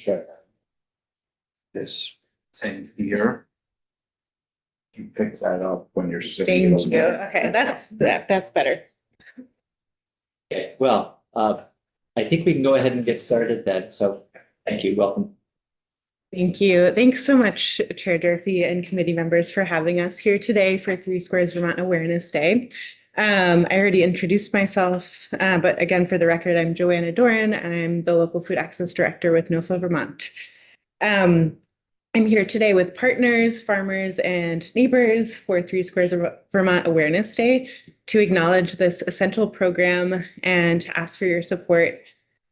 share this thing here. You pick that up when you're sitting. Thank you. Okay, that's better. Okay, well, I think we can go ahead and get started then. So thank you. Welcome. Thank you. Thanks so much, Chair Durfee and committee members for having us here today for Three Squares Vermont Awareness Day. I already introduced myself, but again, for the record, I'm Joanna Doran. I'm the Local Food Access Director with NOFA Vermont. I'm here today with partners, farmers, and neighbors for Three Squares Vermont Awareness Day to acknowledge this essential program and to ask for your support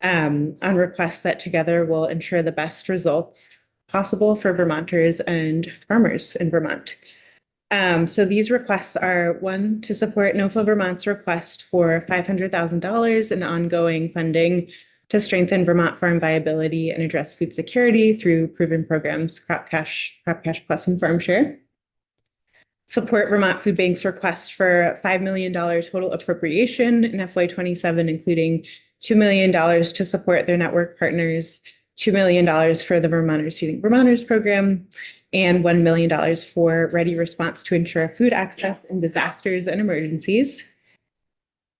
on requests that together will ensure the best results possible for Vermonters and farmers in Vermont. So these requests are one, to support NOFA Vermont's request for $500,000 in ongoing funding to strengthen Vermont farm viability and address food security through proven programs, Crop Cash Plus, and Farm Share. Support Vermont Food Bank's request for $5 million total appropriation in FY27, including $2 million to support their network partners, $2 million for the Vermonters Feeding Vermonters program, and $1 million for Ready Response to ensure food access in disasters and emergencies,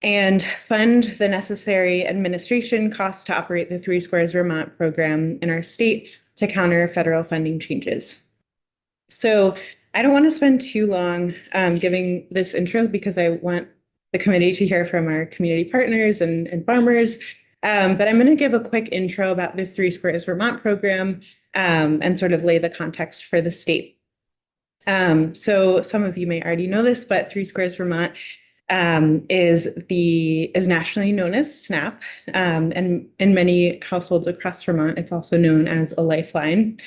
and fund the necessary administration costs to operate the Three Squares Vermont program in our state to counter federal funding changes. So I don't want to spend too long giving this intro because I want the committee to hear from our community partners and farmers. But I'm going to give a quick intro about the Three Squares Vermont program and sort of lay the context for the state. So some of you may already know this, but Three Squares Vermont is nationally known as SNAP, and in many households across Vermont, it's also known as a lifeline.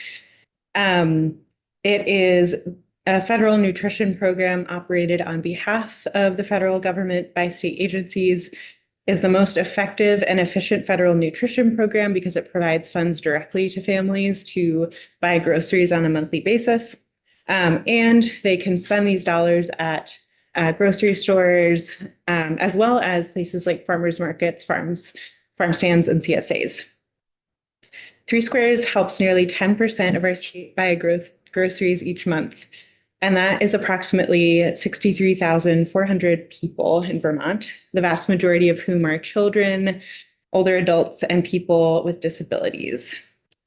It is a federal nutrition program operated on behalf of the federal government by state agencies, is the most effective and efficient federal nutrition program because it provides funds directly to families to buy groceries on a monthly basis. And they can spend these dollars at grocery stores, as well as places like farmers markets, farm stands, and CSAs. Three Squares helps nearly 10% of our state buy groceries each month. And that is approximately 63,400 people in Vermont, the vast majority of whom are children, older adults, and people with disabilities.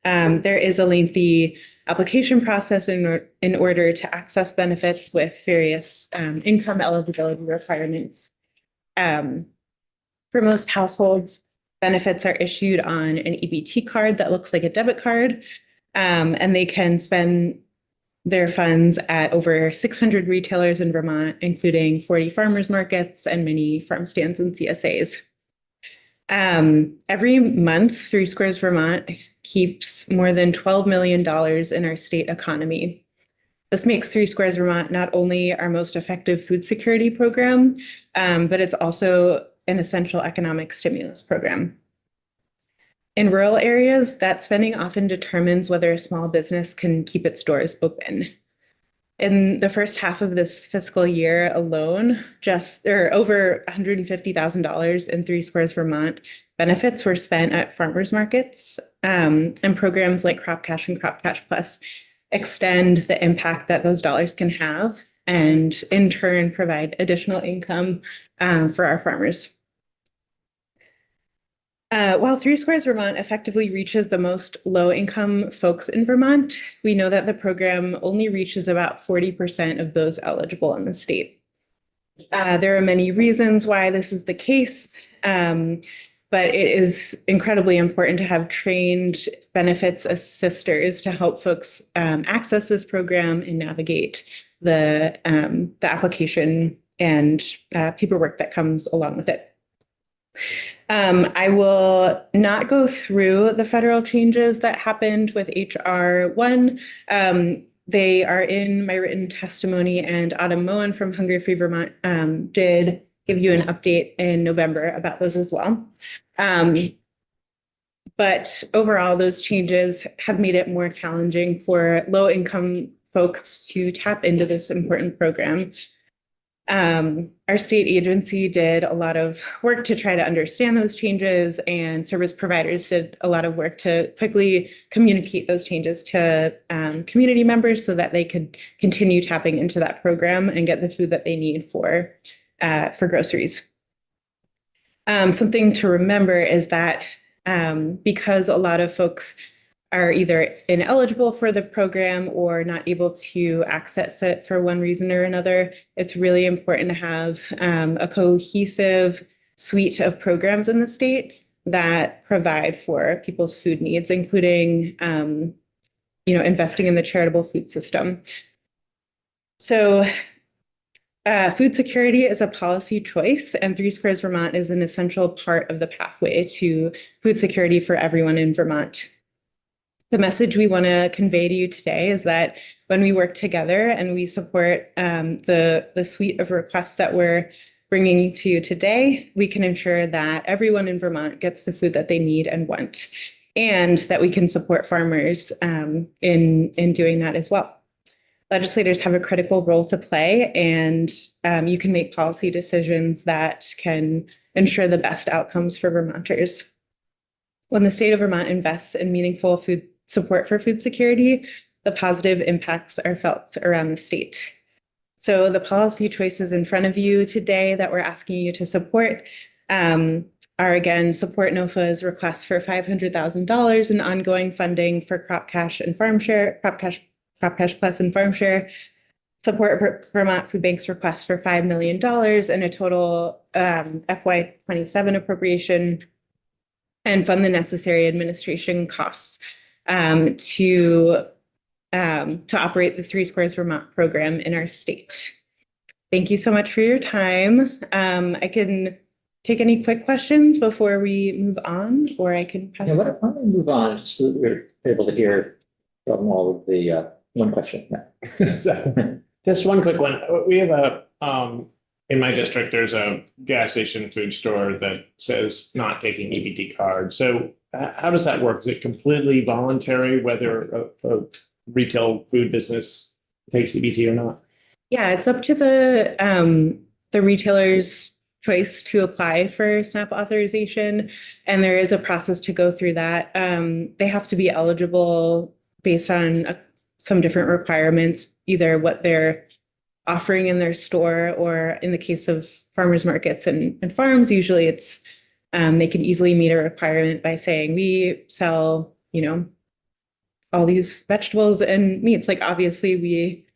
There is a lengthy application process in order to access benefits with various income eligibility requirements. For most households, benefits are issued on an EBT card that looks like a debit card, and they can spend their funds at over 600 retailers in Vermont, including 40 farmers markets and many farm stands and CSAs. Every month, Three Squares Vermont keeps more than $12 million in our state economy. This makes Three Squares Vermont not only our most effective food security program, but it's also an essential economic stimulus program. In rural areas, that spending often determines whether a small business can keep its doors open. In the first half of this fiscal year alone, over $150,000 in Three Squares Vermont benefits were spent at farmers markets, and programs like Crop Cash and Crop Cash Plus extend the impact that those dollars can have and in turn provide additional income for our farmers. While Three Squares Vermont effectively reaches the most low-income folks in Vermont, we know that the program only reaches about 40% of those eligible in the state. There are many reasons why this is the case, but it is incredibly important to have trained benefits assisters to help folks access this program and navigate the application and paperwork that comes along with it. I will not go through the federal changes that happened with HR 1. They are in my written testimony, and Autumn Moen from Hungry Free Vermont did give you an update in November about those as well. But overall, those changes have made it more challenging for low-income folks to tap into this important program. Our state agency did a lot of work to try to understand those changes, and service providers did a lot of work to quickly communicate those changes to community members so that they could continue tapping into that program and get the food that they need for groceries. Something to remember is that because a lot of folks are either ineligible for the program or not able to access it for one reason or another, it's really important to have a cohesive suite of programs in the state that provide for people's food needs, including investing in the charitable food system. So food security is a policy choice, and Three Squares Vermont is an essential part of the pathway to food security for everyone in Vermont. The message we want to convey to you today is that when we work together and we support the suite of requests that we're bringing to you today, we can ensure that everyone in Vermont gets the food that they need and want, and that we can support farmers in doing that as well. Legislators have a critical role to play, and you can make policy decisions that can ensure the best outcomes for Vermonters. When the state of Vermont invests in meaningful food support for food security, the positive impacts are felt around the state. So the policy choices in front of you today that we're asking you to support are, again, support NOFA's request for $500,000 in ongoing funding for Crop Cash and Farm Share, Crop Cash Plus and Farm Share, support Vermont Food Bank's request for $5 million and a total FY27 appropriation, and fund the necessary administration costs to operate the Three Squares Vermont program in our state. Thank you so much for your time. I can take any quick questions before we move on, or I can pass. Yeah, why don't we move on so that we're able to hear from all of the one question. So, just one quick one. We have in my district, there's a gas station food store that says not taking EBT cards. So how does that work? Is it completely voluntary whether a retail food business takes EBT or not? Yeah, it's up to the retailer's choice to apply for SNAP authorization, and there is a process to go through that. They have to be eligible based on some different requirements, either what they're offering in their store, or in the case of farmers markets and farms, usually it's they can easily meet a requirement by saying we sell, all these vegetables and meats. Like, obviously we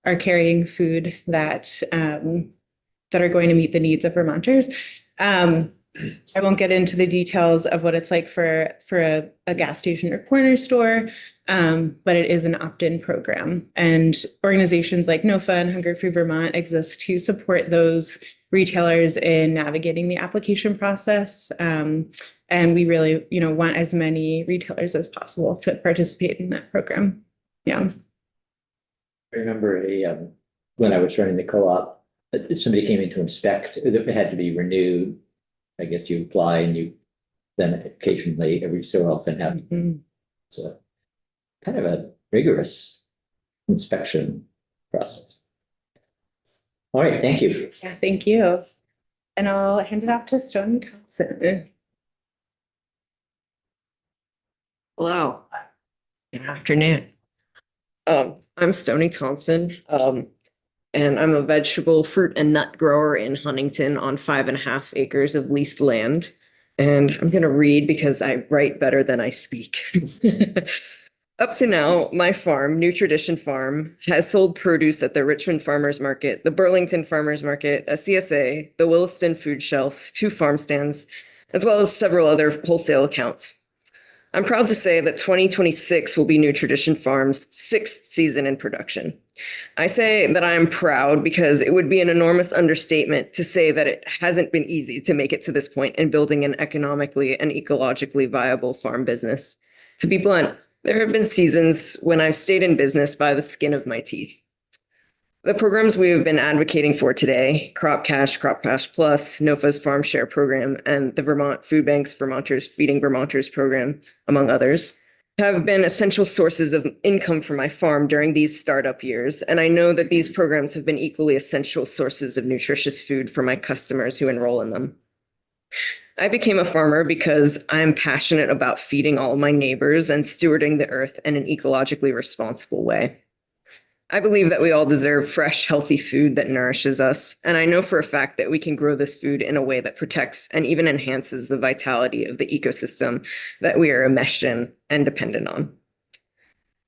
are carrying food that that are going to meet the needs of Vermonters. I won't get into the details of what it's like for a gas station or corner store, but it is an opt-in program. And organizations like NOFA and Hunger Free Vermont exist to support those retailers in navigating the application process. And we really, want as many retailers as possible to participate in that program. Yeah. I remember when I was running the co-op, somebody came in to inspect. It had to be renewed. I guess you apply and you then occasionally every so often have so kind of a rigorous inspection process. All right, thank you. Yeah, thank you. And I'll hand it off to Stony Thompson. Hello. Good afternoon. I'm Stony Thompson, and I'm a vegetable, fruit, and nut grower in Huntington on 5.5 acres of leased land. And I'm going to read because I write better than I speak. Up to now, my farm, New Tradition Farm, has sold produce at the Richmond Farmers Market, the Burlington Farmers Market, a CSA, the Williston Food Shelf, 2 farm stands, as well as several other wholesale accounts. I'm proud to say that 2026 will be New Tradition Farm's 6th season in production. I say that I am proud because it would be an enormous understatement to say that it hasn't been easy to make it to this point in building an economically and ecologically viable farm business. To be blunt, there have been seasons when I've stayed in business by the skin of my teeth. The programs we have been advocating for today, Crop Cash Plus, NOFA's Farm Share program, and the Vermont Food Bank's Vermonters Feeding Vermonters program, among others, have been essential sources of income for my farm during these startup years. And I know that these programs have been equally essential sources of nutritious food for my customers who enroll in them. I became a farmer because I'm passionate about feeding all my neighbors and stewarding the earth in an ecologically responsible way. I believe that we all deserve fresh, healthy food that nourishes us, and I know for a fact that we can grow this food in a way that protects and even enhances the vitality of the ecosystem that we are enmeshed in and dependent on.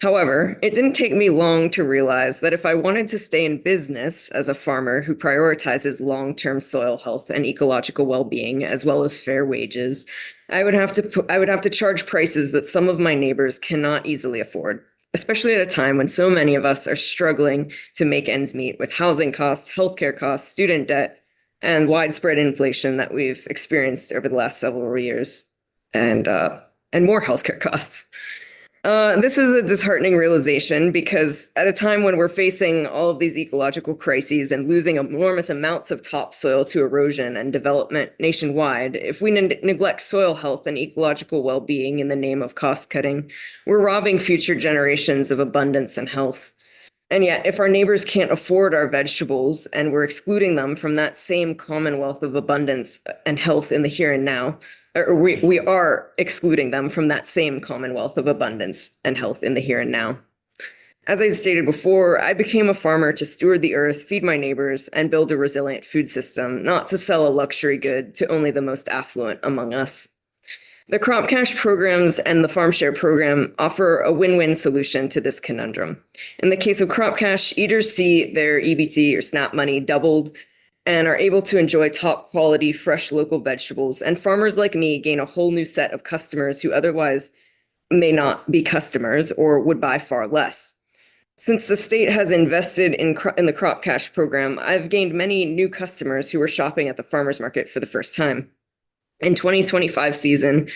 However, it didn't take me long to realize that if I wanted to stay in business as a farmer who prioritizes long-term soil health and ecological well-being, as well as fair wages, I would have to charge prices that some of my neighbors cannot easily afford, especially at a time when so many of us are struggling to make ends meet with housing costs, healthcare costs, student debt, and widespread inflation that we've experienced over the last several years, and more healthcare costs. This is a disheartening realization because at a time when we're facing all of these ecological crises and losing enormous amounts of topsoil to erosion and development nationwide, if we neglect soil health and ecological well-being in the name of cost cutting, we're robbing future generations of abundance and health. And yet, if our neighbors can't afford our vegetables and we're excluding them from that same commonwealth of abundance and health in the here and now, or we are excluding them from that same commonwealth of abundance and health in the here and now. As I stated before, I became a farmer to steward the earth, feed my neighbors, and build a resilient food system, not to sell a luxury good to only the most affluent among us. The Crop Cash programs and the Farm Share program offer a win-win solution to this conundrum. In the case of Crop Cash, eaters see their EBT or SNAP money doubled and are able to enjoy top quality, fresh local vegetables. And farmers like me gain a whole new set of customers who otherwise may not be customers or would buy far less. Since the state has invested in the Crop Cash program, I've gained many new customers who are shopping at the farmer's market for the first time. In 2025 season,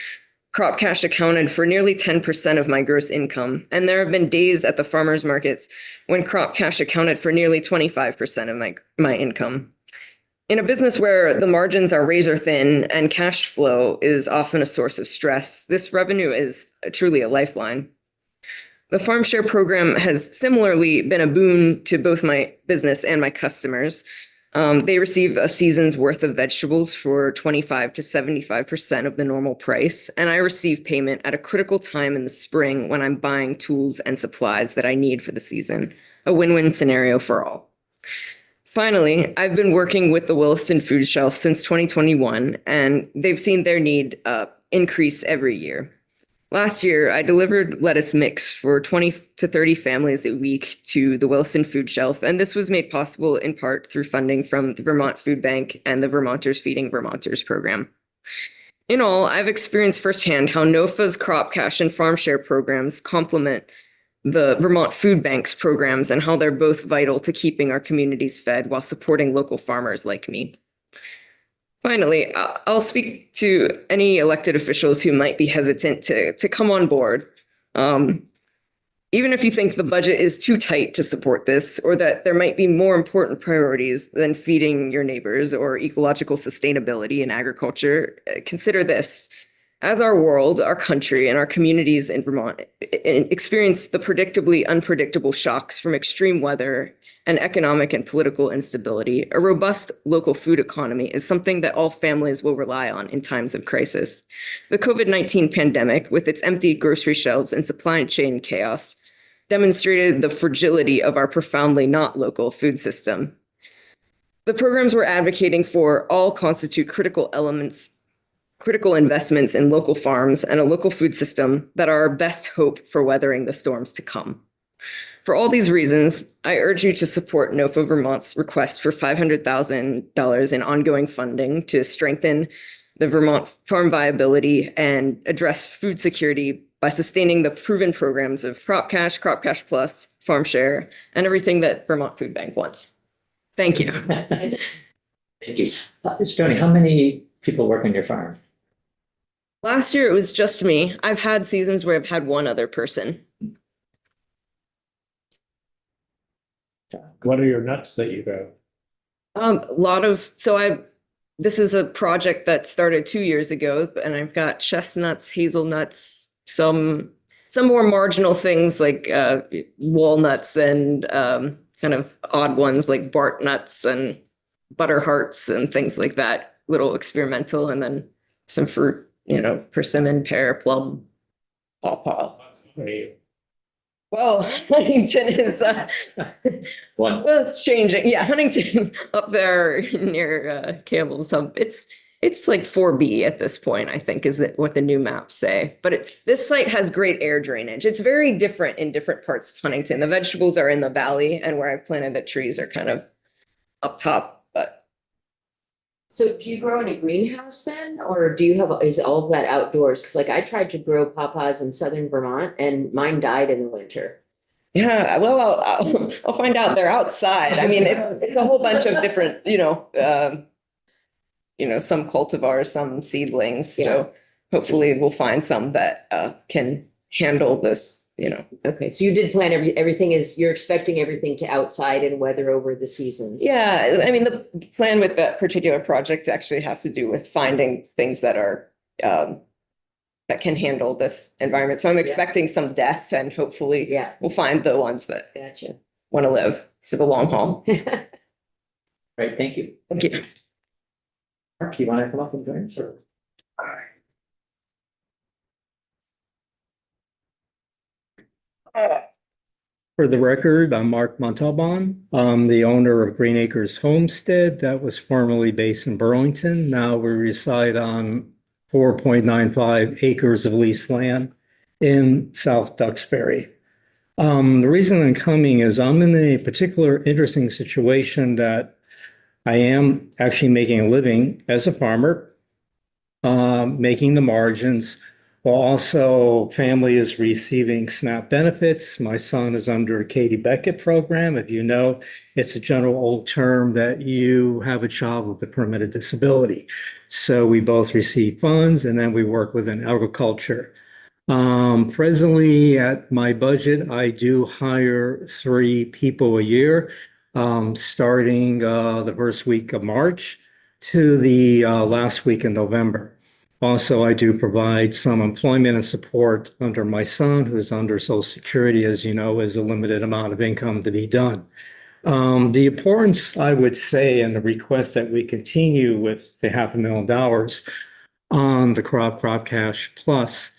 Crop Cash accounted for nearly 10% of my gross income, and there have been days at the farmers markets when Crop Cash accounted for nearly 25% of my income. In a business where the margins are razor thin and cash flow is often a source of stress, this revenue is truly a lifeline. The Farm Share program has similarly been a boon to both my business and my customers. They receive a season's worth of vegetables for 25 to 75% of the normal price, and I receive payment at a critical time in the spring when I'm buying tools and supplies that I need for the season. A win-win scenario for all. Finally, I've been working with the Williston Food Shelf since 2021, and they've seen their need increase every year. Last year, I delivered lettuce mix for 20 to 30 families a week to the Williston Food Shelf, and this was made possible in part through funding from the Vermont Food Bank and the Vermonters Feeding Vermonters program. In all, I've experienced firsthand how NOFA's Crop Cash and Farm Share programs complement the Vermont Food Bank's programs and how they're both vital to keeping our communities fed while supporting local farmers like me. Finally, I'll speak to any elected officials who might be hesitant to come on board. Even if you think the budget is too tight to support this, or that there might be more important priorities than feeding your neighbors or ecological sustainability in agriculture, consider this. As our world, our country, and our communities in Vermont experience the predictably unpredictable shocks from extreme weather and economic and political instability, a robust local food economy is something that all families will rely on in times of crisis. The COVID-19 pandemic, with its empty grocery shelves and supply chain chaos, demonstrated the fragility of our profoundly not local food system. The programs we're advocating for all constitute critical investments in local farms and a local food system that are our best hope for weathering the storms to come. For all these reasons, I urge you to support NOFA Vermont's request for $500,000 in ongoing funding to strengthen the Vermont farm viability and address food security by sustaining the proven programs of Crop Cash Plus, Farm Share, and everything that Vermont Food Bank wants. Thank you. Thank you. Stoney, how many people work on your farm? Last year, it was just me. I've had seasons where I've had one other person. What are your nuts that you grow? This is a project that started 2 years ago, and I've got chestnuts, hazelnuts, some some more marginal things like walnuts and kind of odd ones like Bart nuts and butter hearts and things like that, little experimental, and then some fruit, persimmon, pear, plum, pawpaw. Great. Well, Huntington is, One, well, it's changing. Yeah, Huntington up there near Campbell's Hump. It's like 4B at this point, I think, is that what the new maps say. But this site has great air drainage. It's very different in different parts of Huntington. The vegetables are in the valley, and where I've planted the trees are kind of up top. But So do you grow in a greenhouse then, or do you have, is all of that outdoors? Because like I tried to grow pawpaws in southern Vermont and mine died in the winter. yeah, well, I'll find out. They're outside. I mean, it's a whole bunch of different, some cultivars, some seedlings. So hopefully we'll find some that can handle this, Okay, so you did plan everything is, you're expecting everything to outside and weather over the seasons. Yeah, I mean, the plan with that particular project actually has to do with finding things that are that can handle this environment. So I'm expecting some death, and hopefully Yeah, we'll find the ones that gotcha. want to live for the long haul. right, thank you. Thank you. Mark, you want to come up and join us? Or? For the record, I'm Mark Montalban. I'm the owner of Green Acres Homestead that was formerly based in Burlington. Now we reside on 4.95 acres of leased land in South Duxbury. The reason I'm coming is I'm in a particular interesting situation that I am actually making a living as a farmer, making the margins. Well, also, family is receiving SNAP benefits. My son is under a Katie Beckett program. If you know, it's a general old term that you have a child with a permanent disability. So we both receive funds, and then we work within agriculture. Presently, at my budget, I do hire 3 people a year, starting the first week of March to the last week in November. Also, I do provide some employment and support under my son, who is under Social Security, as you know, is a limited amount of income to be done. The importance, I would say, and the request that we continue with the $500,000 on the Crop Cash Plus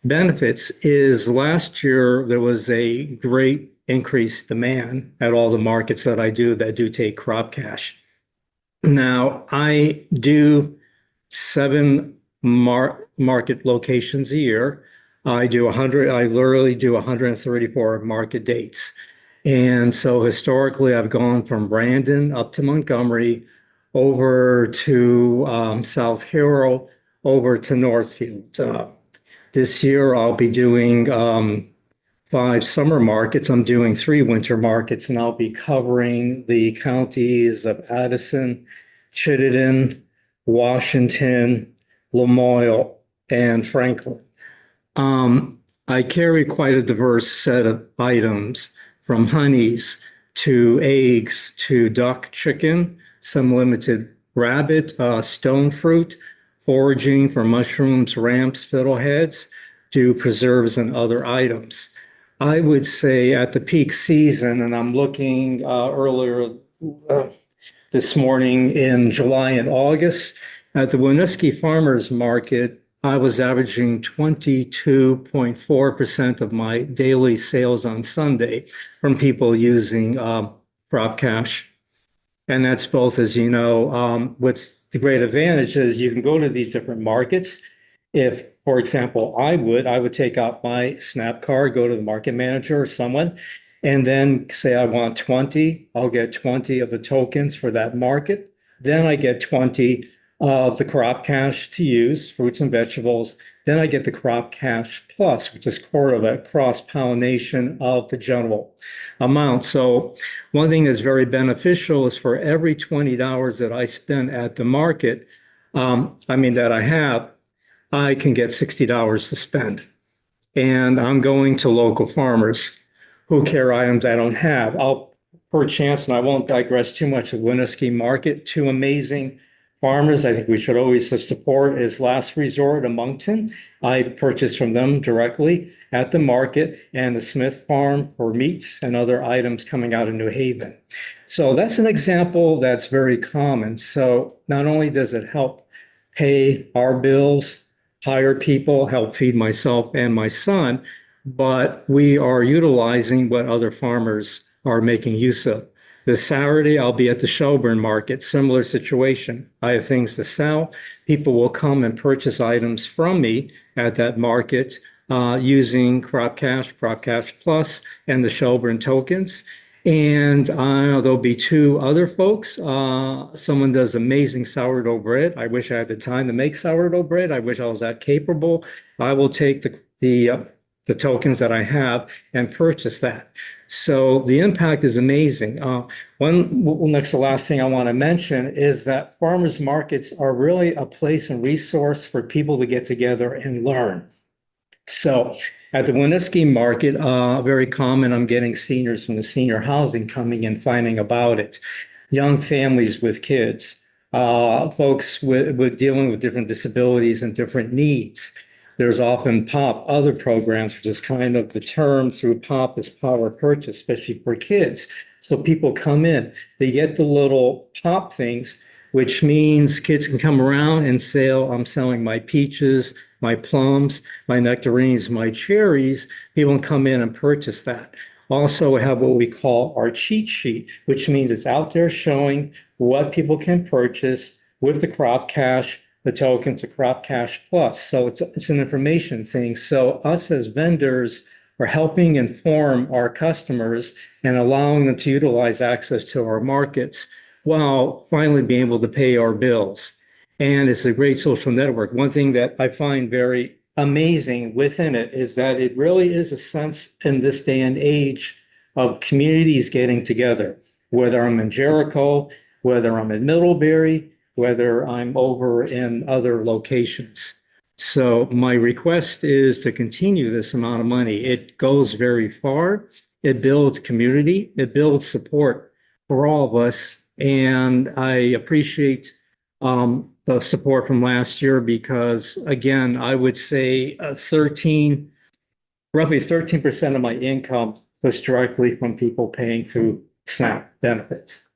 benefits is last year there was a great increased demand at all the markets that I do that do take Crop Cash. Now, I do 7 market locations a year. I literally do 134 market dates. And so historically, I've gone from Brandon up to Montgomery, over to South Hero, over to Northfield. This year, I'll be doing 5 summer markets. I'm doing 3 winter markets, and I'll be covering the counties of Addison, Chittenden, Washington, Lamoille, and Franklin. I carry quite a diverse set of items, from honeys to eggs to duck, chicken, some limited rabbit, stone fruit, foraging for mushrooms, ramps, fiddleheads, to preserves and other items. I would say at the peak season, and I'm looking earlier this morning in July and August, at the Winooski Farmers Market, I was averaging 22.4% of my daily sales on Sunday from people using Crop Cash. And that's both, as you know, what's the great advantage is you can go to these different markets. If, for example, I would take out my SNAP card, go to the market manager or someone, and then say I want 20, I'll get 20 of the tokens for that market. Then I get 20 of the Crop Cash to use, fruits and vegetables. Then I get the Crop Cash Plus, which is core of a cross-pollination of the general amount. So one thing that's very beneficial is for every $20 that I spend at the market, that I have, I can get $60 to spend. And I'm going to local farmers who carry items I don't have. I'll, per chance, and I won't digress too much, of Winooski Market, 2 amazing farmers, I think we should always support is Last Resort of Moncton. I purchase from them directly at the market, and the Smith Farm for meats and other items coming out of New Haven. So that's an example that's very common. So not only does it help pay our bills, hire people, help feed myself and my son, but we are utilizing what other farmers are making use of. This Saturday, I'll be at the Shelburne Market, similar situation. I have things to sell. People will come and purchase items from me at that market using Crop Cash Plus, and the Shelburne tokens. And there'll be two other folks. Someone does amazing sourdough bread. I wish I had the time to make sourdough bread. I wish I was that capable. I will take the tokens that I have and purchase that. So the impact is amazing. Next to last thing I want to mention is that farmers markets are really a place and resource for people to get together and learn. So at the Winooski Market, very common, I'm getting seniors from the senior housing coming and finding about it. Young families with kids, folks with dealing with different disabilities and different needs. There's often POP, other programs, which is kind of the term through POP is power purchase, especially for kids. So people come in, they get the little POP things, which means kids can come around and say, oh, I'm selling my peaches, my plums, my nectarines, my cherries. People can come in and purchase that. Also, we have what we call our cheat sheet, which means it's out there showing what people can purchase with the Crop Cash, the token to Crop Cash Plus. So it's an information thing. So us as vendors are helping inform our customers and allowing them to utilize access to our markets while finally being able to pay our bills. And it's a great social network. One thing that I find very amazing within it is that it really is a sense in this day and age of communities getting together, whether I'm in Jericho, whether I'm in Middlebury, whether I'm over in other locations. So my request is to continue this amount of money. It goes very far. It builds community. It builds support for all of us. And I appreciate the support from last year because, again, I would say roughly 13% of my income was directly from people paying through SNAP benefits.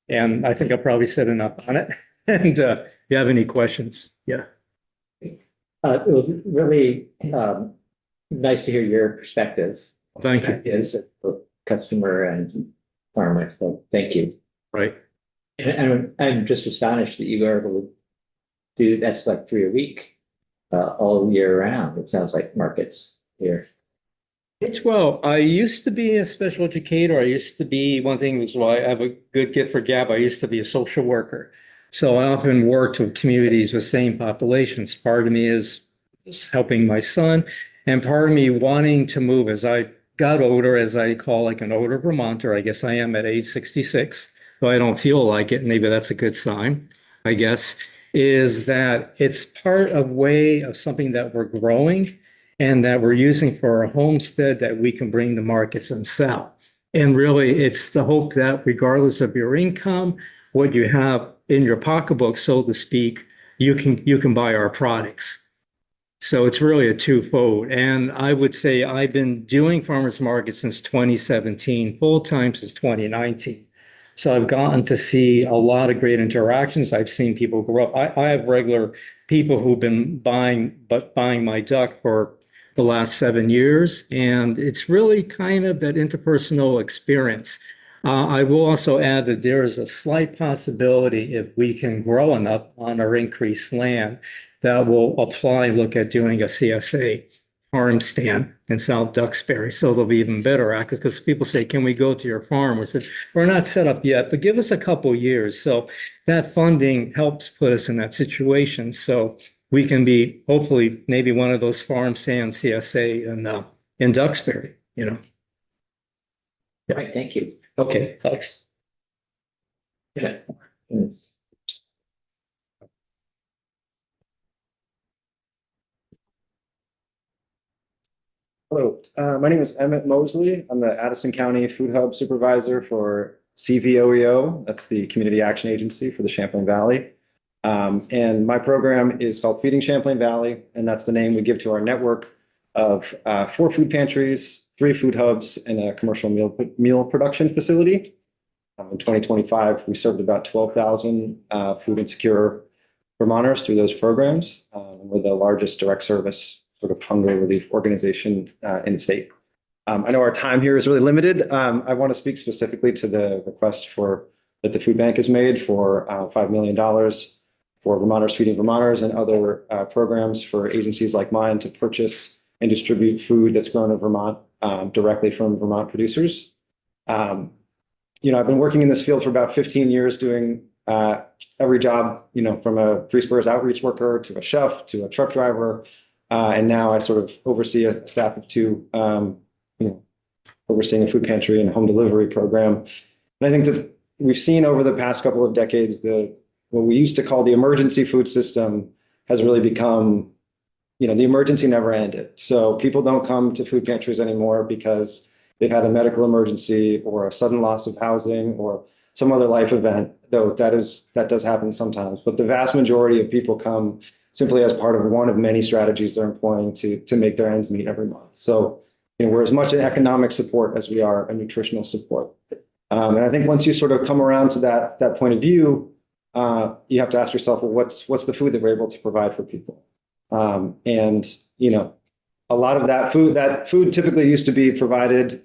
And I think I probably said enough on it. And if you have any questions, yeah. It was really nice to hear your perspective. Thank you. As a customer and farmer, so thank you. Right. And I'm just astonished that you were able to do, that's like 3 a week, all year round. It sounds like markets here. Well, I used to be a special educator. I used to be, one thing was why I have a good gift for gab. I used to be a social worker. So I often worked with communities with same populations. Part of me is helping my son, and part of me wanting to move as I got older, as I call like an older Vermonter. I guess I am at age 66, though I don't feel like it. Maybe that's a good sign, I guess, is that it's part of way of something that we're growing and that we're using for our homestead that we can bring to markets and sell. And really, it's the hope that regardless of your income, what you have in your pocketbook, so to speak, you can buy our products. So it's really a twofold. And I would say I've been doing farmers markets since 2017, full-time since 2019. So I've gotten to see a lot of great interactions. I've seen people grow up. I have regular people who've been buying my duck for the last 7 years. And it's really kind of that interpersonal experience. I will also add that there is a slight possibility if we can grow enough on our increased land that will apply, look at doing a CSA farm stand in South Duxbury. So there'll be even better access because people say, can we go to your farm? We said, we're not set up yet, but give us a couple years. So that funding helps put us in that situation. So we can be hopefully maybe one of those farm stand CSA in Duxbury, you know. All right, thank you. Okay, thanks. Yeah. Hello, my name is Emmett Mosley. I'm the Addison County Food Hub Supervisor for CVOEO. That's the Community Action Agency for the Champlain Valley. And my program is called Feeding Champlain Valley, and that's the name we give to our network of 4 food pantries, 3 food hubs, and a commercial meal production facility. In 2025, we served about 12,000 food insecure Vermonters through those programs. We're the largest direct service sort of hunger relief organization in the state. I know our time here is really limited. I want to speak specifically to the request that the food bank has made for $5 million for Vermonters Feeding Vermonters and other programs for agencies like mine to purchase and distribute food that's grown in Vermont directly from Vermont producers. I've been working in this field for about 15 years doing every job, from a Three Squares outreach worker to a chef to a truck driver. And now I sort of oversee a staff of 2, overseeing a food pantry and home delivery program. And I think that we've seen over the past couple of decades, what we used to call the emergency food system has really become, the emergency never ended. So people don't come to food pantries anymore because they've had a medical emergency or a sudden loss of housing or some other life event, though that does happen sometimes. But the vast majority of people come simply as part of one of many strategies they're employing to make their ends meet every month. So, we're as much an economic support as we are a nutritional support. And I think once you sort of come around to that point of view, you have to ask yourself, well, what's the food that we're able to provide for people? And a lot of that food typically used to be provided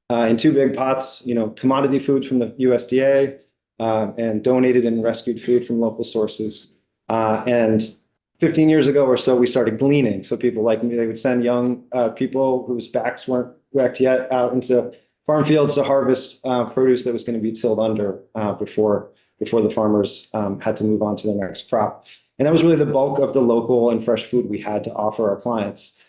in 2 big pots, commodity food from the USDA and donated and rescued food from local sources. And 15 years ago or so, we started gleaning. So people like me, they would send young people whose backs weren't wrecked yet out into farm fields to harvest produce that was going to be tilled under before the farmers had to move on to the next crop. And that was really the bulk of the local and fresh food we had to offer our clients.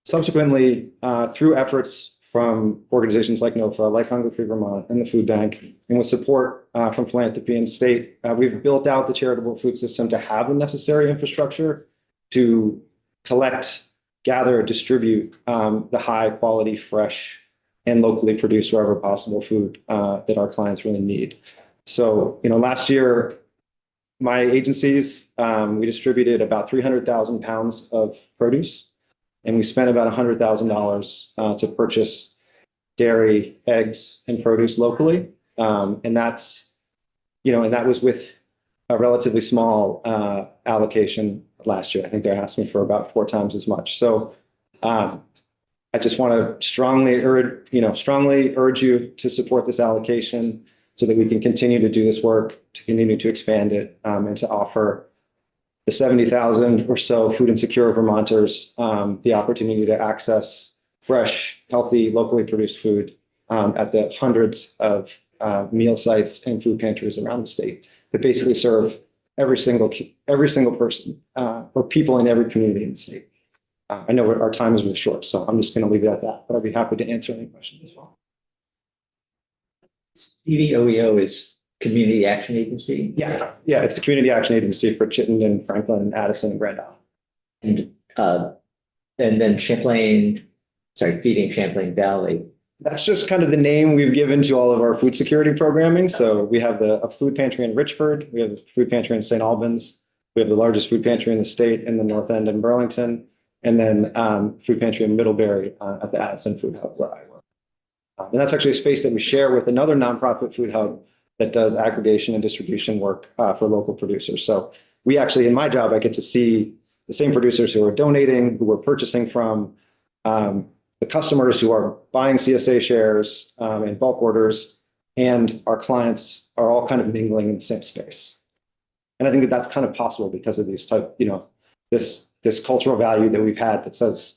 Subsequently, through efforts from organizations like NOFA, like Hunger Free Vermont and the Food Bank, and with support from philanthropy and state, we've built out the charitable food system to have the necessary infrastructure to collect, gather, distribute the high quality, fresh, and locally produced wherever possible food that our clients really need. So, last year, my agencies, we distributed about 300,000 pounds of produce. And we spent about $100,000 to purchase dairy, eggs, and produce locally. And that was with a relatively small allocation last year. I think they're asking for about 4 times as much. So I just want to strongly urge you to support this allocation so that we can continue to do this work, to continue to expand it, and to offer the 70,000 or so food insecure Vermonters the opportunity to access fresh, healthy, locally produced food at the hundreds of meal sites and food pantries around the state that basically serve every single person or people in every community in the state. I know our time is really short, so I'm just going to leave it at that, but I'd be happy to answer any questions as well. CVOEO is Community Action Agency? Yeah, it's the Community Action Agency for Chittenden, Franklin, Addison, and Grand Island. And then Feeding Champlain Valley. That's just kind of the name we've given to all of our food security programming. So we have a food pantry in Richford. We have a food pantry in St. Albans. We have the largest food pantry in the state in the North End in Burlington. And then food pantry in Middlebury at the Addison Food Hub where I work. And that's actually a space that we share with another nonprofit food hub that does aggregation and distribution work for local producers. So we actually, in my job, I get to see the same producers who are donating, who we're purchasing from, the customers who are buying CSA shares in bulk orders, and our clients are all kind of mingling in the same space. And I think that that's kind of possible because of these this cultural value that we've had that says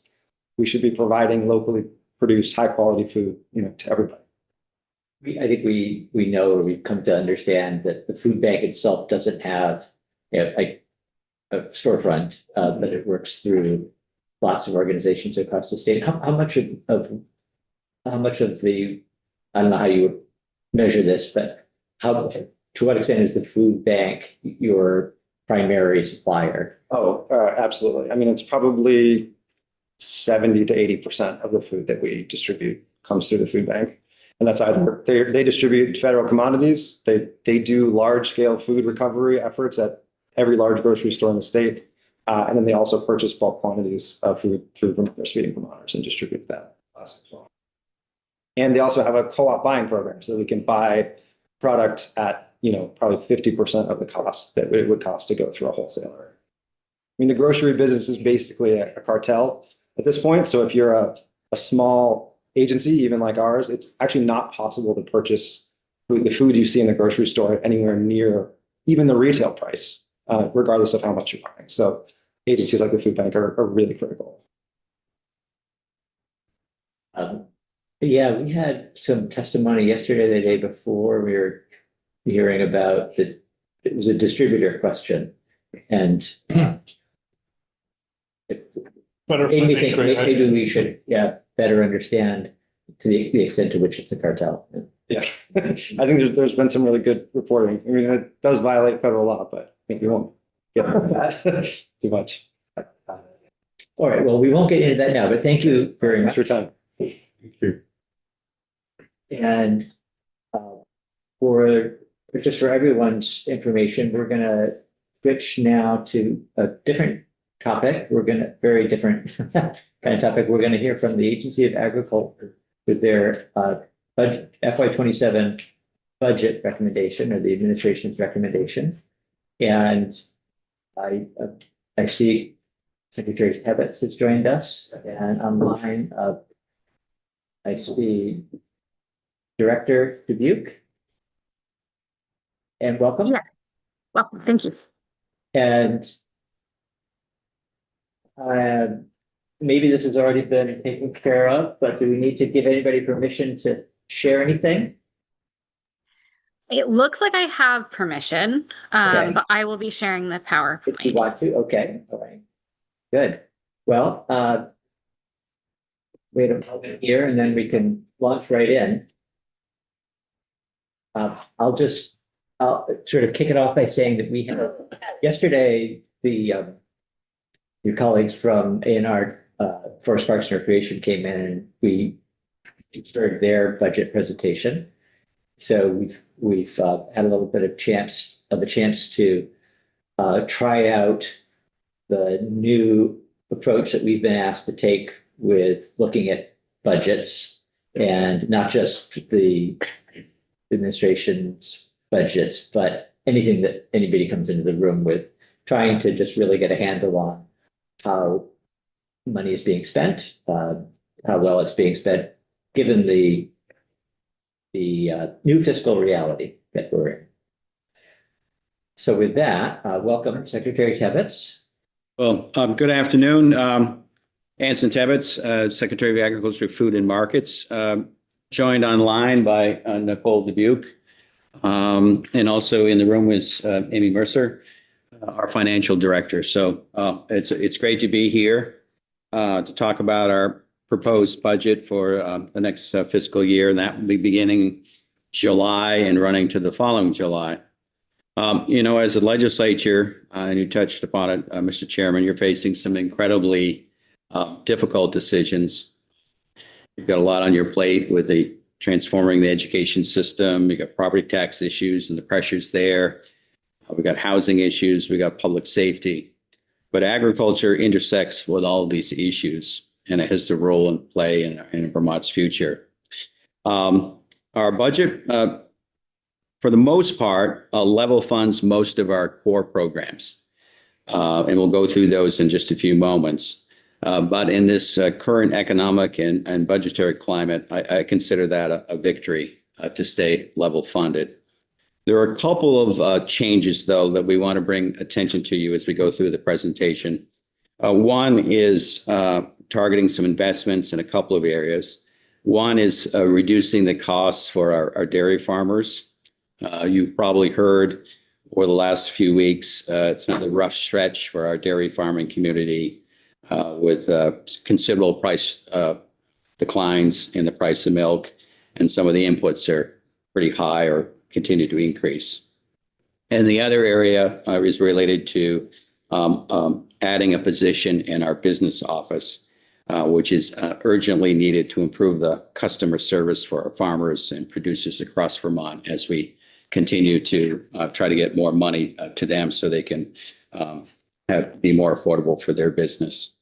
we should be providing locally produced high quality food, to everybody. I think we know, or we've come to understand that the food bank itself doesn't have like a storefront, but it works through lots of organizations across the state. How much of the, I don't know how you would measure this, but to what extent is the food bank your primary supplier? Oh, absolutely. I mean, it's probably 70 to 80% of the food that we distribute comes through the food bank. And that's either they distribute federal commodities, they do large scale food recovery efforts at every large grocery store in the state. And then they also purchase bulk quantities of food through Vermonters Feeding Vermonters and distribute that as well. And they also have a co-op buying program, so we can buy product at, probably 50% of the cost that it would cost to go through a wholesaler. I mean, the grocery business is basically a cartel at this point. So if you're a small agency, even like ours, it's actually not possible to purchase the food you see in the grocery store anywhere near even the retail price, regardless of how much you're buying. So agencies like the food bank are really critical. Yeah, we had some testimony yesterday, the day before, we were hearing about this. It was a distributor question, and it made me think maybe we should, better understand to the extent to which it's a cartel. Yeah, I think there's been some really good reporting. I mean, it does violate federal law, but I think we won't get into that too much. All right, well, we won't get into that now, but thank you very much. For your time. Thank you. And just for everyone's information, we're going to switch now to a different topic. Very different kind of topic. We're going to hear from the Agency of Agriculture with their budget, FY27 budget recommendation, or the administration's recommendation. And I see Secretary Tebbetts has joined us, and online I see Director Dubuque. And welcome. Yeah. Welcome. Thank you. And maybe this has already been taken care of, but do we need to give anybody permission to share anything? It looks like I have permission, Okay. but I will be sharing the If you PowerPoint. want to, okay, all right. Good. Well, wait a moment here and then we can launch right in. I'll sort of kick it off by saying that we had yesterday, your colleagues from A&R Forest Parks and Recreation came in and we heard their budget presentation. So we've had a little bit of a chance to try out the new approach that we've been asked to take with looking at budgets, and not just the administration's budgets, but anything that anybody comes into the room with, trying to just really get a handle on how money is being spent, how well it's being spent, given the new fiscal reality that we're in. So with that, welcome Secretary Tebbetts. Well, good afternoon. Anson Tebbetts, Secretary of Agriculture, Food and Markets, joined online by Nicole Dubuque. And also in the room is Amy Mercer, our financial director. So it's great to be here to talk about our proposed budget for the next fiscal year, and that will be beginning July and running to the following July. As a legislature, and you touched upon it, Mr. Chairman, you're facing some incredibly difficult decisions. You've got a lot on your plate with the transforming the education system. You got property tax issues and the pressures there. We got housing issues. We got public safety. But agriculture intersects with all of these issues, and it has the role and play in Vermont's future. Our budget, for the most part, level funds most of our core programs. And we'll go through those in just a few moments. But in this current economic and budgetary climate, I consider that a victory to stay level funded. There are a couple of changes, though, that we want to bring attention to you as we go through the presentation. One is targeting some investments in a couple of areas. One is reducing the costs for our dairy farmers. You've probably heard over the last few weeks, it's another rough stretch for our dairy farming community with considerable price declines in the price of milk, and some of the inputs are pretty high or continue to increase. And the other area is related to adding a position in our business office, which is urgently needed to improve the customer service for our farmers and producers across Vermont as we continue to try to get more money to them so they can be more affordable for their business.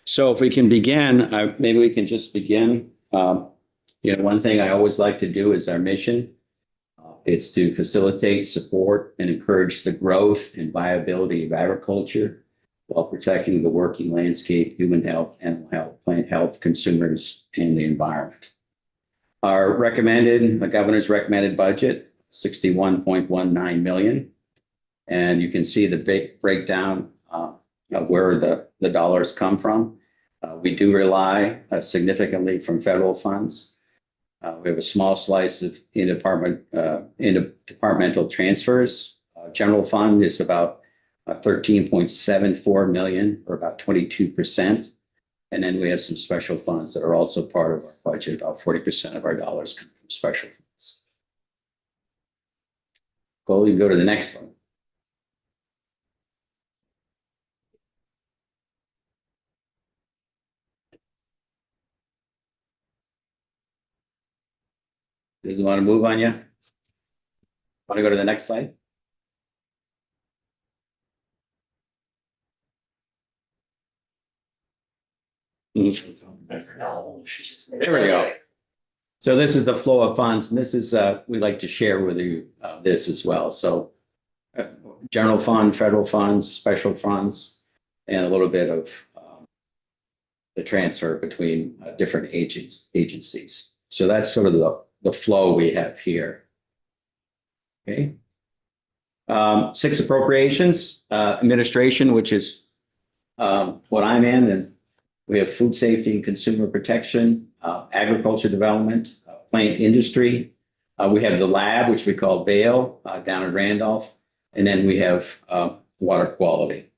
So if we can begin, maybe we can just begin. One thing I always like to do is our mission. It's to facilitate, support, and encourage the growth and viability of agriculture while protecting the working landscape, human health, animal health, plant health, consumers, and the environment. The governor's recommended budget, $61.19 million. And you can see the big breakdown of where the dollars come from. We do rely significantly from federal funds. We have a small slice of interdepartmental transfers. General fund is about 13.74 million, or about 22%. And then we have some special funds that are also part of our budget. About 40% of our dollars come from special funds. Go, you can go to the next one. Does you want to move on you? Want to go to the next slide? There we go. So this is the flow of funds, and this is, we'd like to share with you this as well. So general fund, federal funds, special funds, and a little bit of the transfer between different agencies. So that's sort of the flow we have here. Okay. 6 appropriations, administration, which is what I'm in, and we have food safety and consumer protection, agriculture development, plant industry. We have the lab, which we call Vail, down in Randolph, and then we have water quality.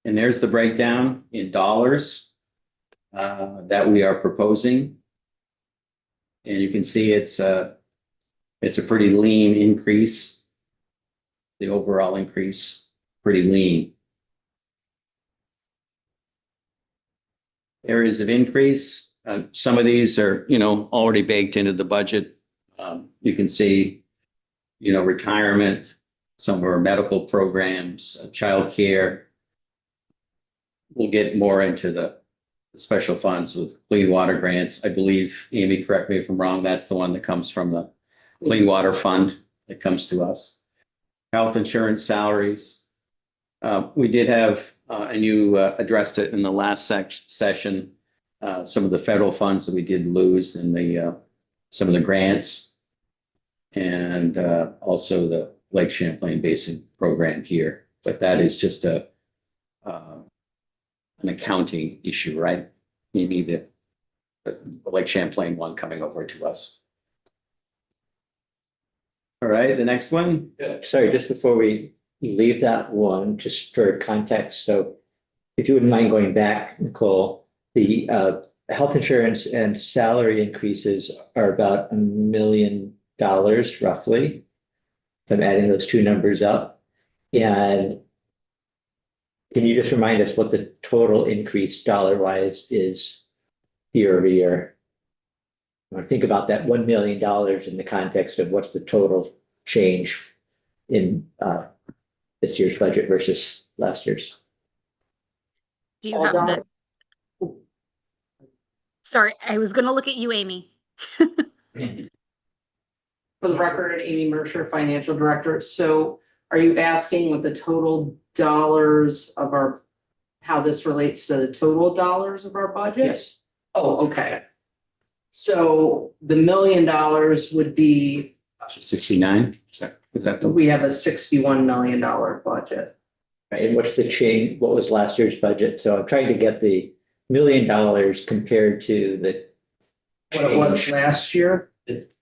And there's the breakdown in dollars that we are proposing. And you can see it's a pretty lean increase. The overall increase, pretty lean. Areas of increase. Some of these are, already baked into the budget. You can see, retirement, some of our medical programs, childcare. We'll get more into the special funds with clean water grants. I believe, Amy, correct me if I'm wrong, that's the one that comes from the Clean Water Fund that comes to us. Health insurance, salaries. We did have, and you addressed it in the last session, some of the federal funds that we did lose in some of the grants, and also the Lake Champlain Basin program here. But that is just an accounting issue, right? You need the Lake Champlain one coming over to us. All right, the next one. Sorry, just before we leave that one, just for context. So if you wouldn't mind going back, Nicole, the health insurance and salary increases are about $1 million roughly. So I'm adding those two numbers up. And can you just remind us what the total increase dollar-wise is year over year? Or think about that $1 million in the context of what's the total change in this year's budget versus last year's. Do you have the? Sorry, I was going to look at you, Amy. For the record, Amy Mercer, Financial Director. So are you asking what the total dollars of how this relates to the total dollars of our budget? Yes. Oh, okay. So the $1 million would be, 69? Is that the? we have a $61 million budget. Right, and what's the change? What was last year's budget? So I'm trying to get the $1 million compared to the What it was last year?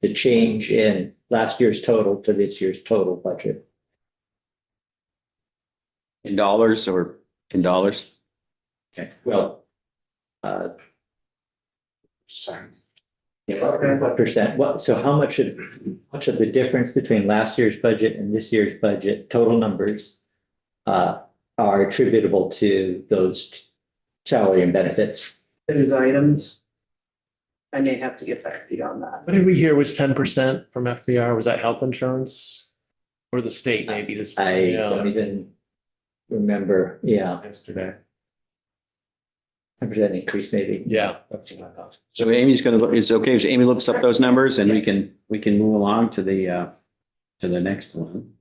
the change in last year's total to this year's total budget. In dollars or in dollars? Okay, well, Sorry. what percent? So how much of the difference between last year's budget and this year's budget, total numbers, are attributable to those salary and benefits? Those items. I may have to get back to you on that. What did we hear was 10% from FBR? Was that health insurance? Or the state maybe this? I don't even remember, yeah, Yesterday. 10% increase maybe. Yeah. That's what I thought. So Amy's gonna, it's okay if Amy looks up those numbers and we can move along to the next one.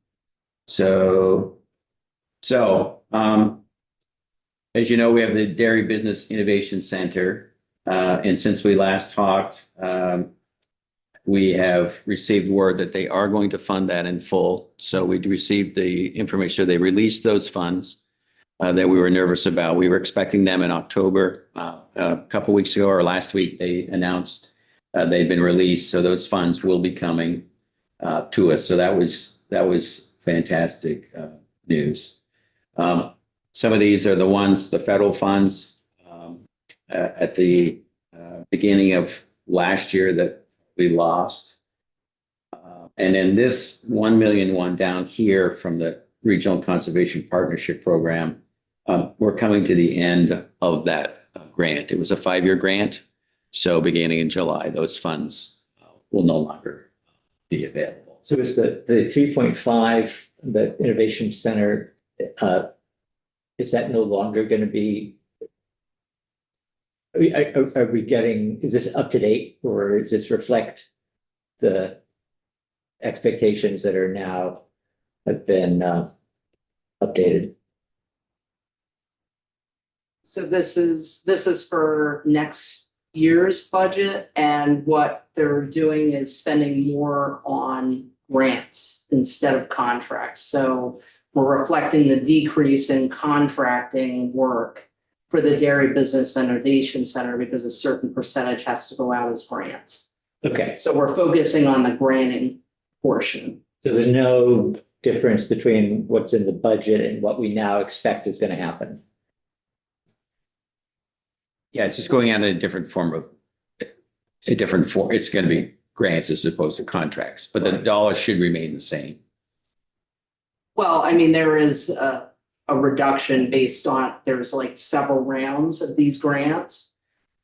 As you know, we have the Dairy Business Innovation Center. And since we last talked, we have received word that they are going to fund that in full. So we received the information, they released those funds that we were nervous about. We were expecting them in October. A couple weeks ago or last week, they announced they'd been released. So those funds will be coming to us. So that was fantastic news. Some of these are the ones, the federal funds at the beginning of last year that we lost. And then this 1 million one down here from the Regional Conservation Partnership Program, we're coming to the end of that grant. It was a 5-year grant. So beginning in July, those funds will no longer be available. So is the 3.5, the Innovation Center, is that no longer going to be? Are we getting, is this up to date, or does this reflect the expectations that are now have been updated? So this is for next year's budget, and what they're doing is spending more on grants instead of contracts. So we're reflecting the decrease in contracting work for the Dairy Business Innovation Center because a certain percentage has to go out as grants. Okay, So we're focusing on the granting portion. so there's no difference between what's in the budget and what we now expect is going to happen. Yeah, it's just going out in a different form. It's going to be grants as opposed to contracts, but the dollars should remain the same. Well, I mean, there is a reduction based on, there's like several rounds of these grants.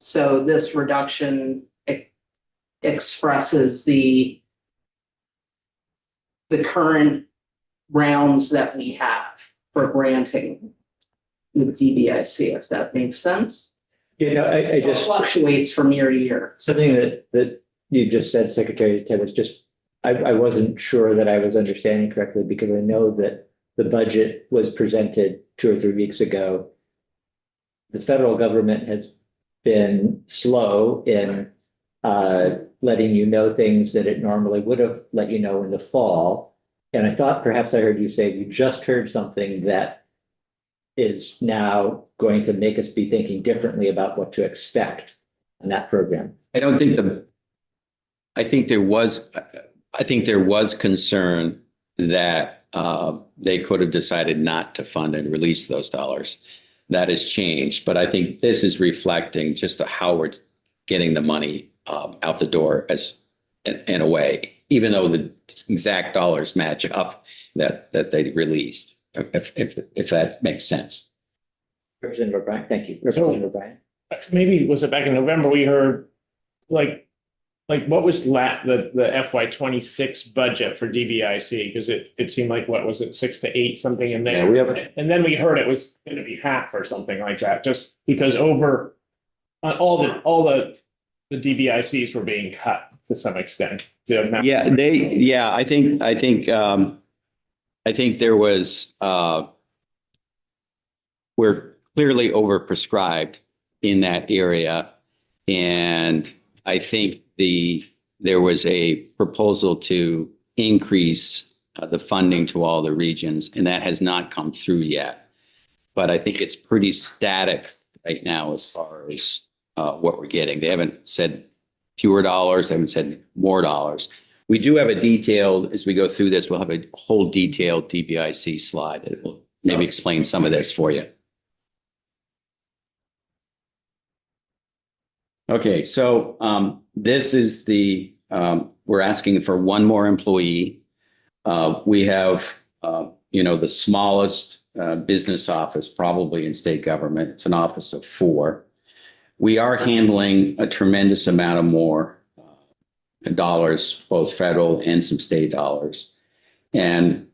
So this reduction expresses the current rounds that we have for granting with DBIC, if that makes sense. You know, I So it just, fluctuates from year to year. something that you just said, Secretary Tibbetts, just, I wasn't sure that I was understanding correctly, because I know that the budget was presented 2 or 3 weeks ago. The federal government has been slow in letting you know things that it normally would have let you know in the fall. And I thought perhaps I heard you say you just heard something that is now going to make us be thinking differently about what to expect in that program. I think there was concern that they could have decided not to fund and release those dollars. That has changed, but I think this is reflecting just how we're getting the money out the door as in a way, even though the exact dollars match up that they released, if that makes sense. Representative O'Brien, thank you. Representative O'Brien. Maybe was it back in November, we heard like what was the FY 26 budget for DBIC? Because it seemed like, what was it, 6 to 8 something in there? Yeah, we have. And then we heard it was going to be half or something like that, just because over all the DBICs were being cut to some extent. Yeah, I think there was, we're clearly overprescribed in that area. And I think there was a proposal to increase the funding to all the regions, and that has not come through yet. But I think it's pretty static right now as far as what we're getting. They haven't said fewer dollars, they haven't said more dollars. We do have a detailed, as we go through this, we'll have a whole detailed DBIC slide that will maybe explain some of this for you. Okay, so this is we're asking for one more employee. We have, the smallest business office probably in state government. It's an office of 4. we are handling a tremendous amount of more dollars, both federal and some state dollars. And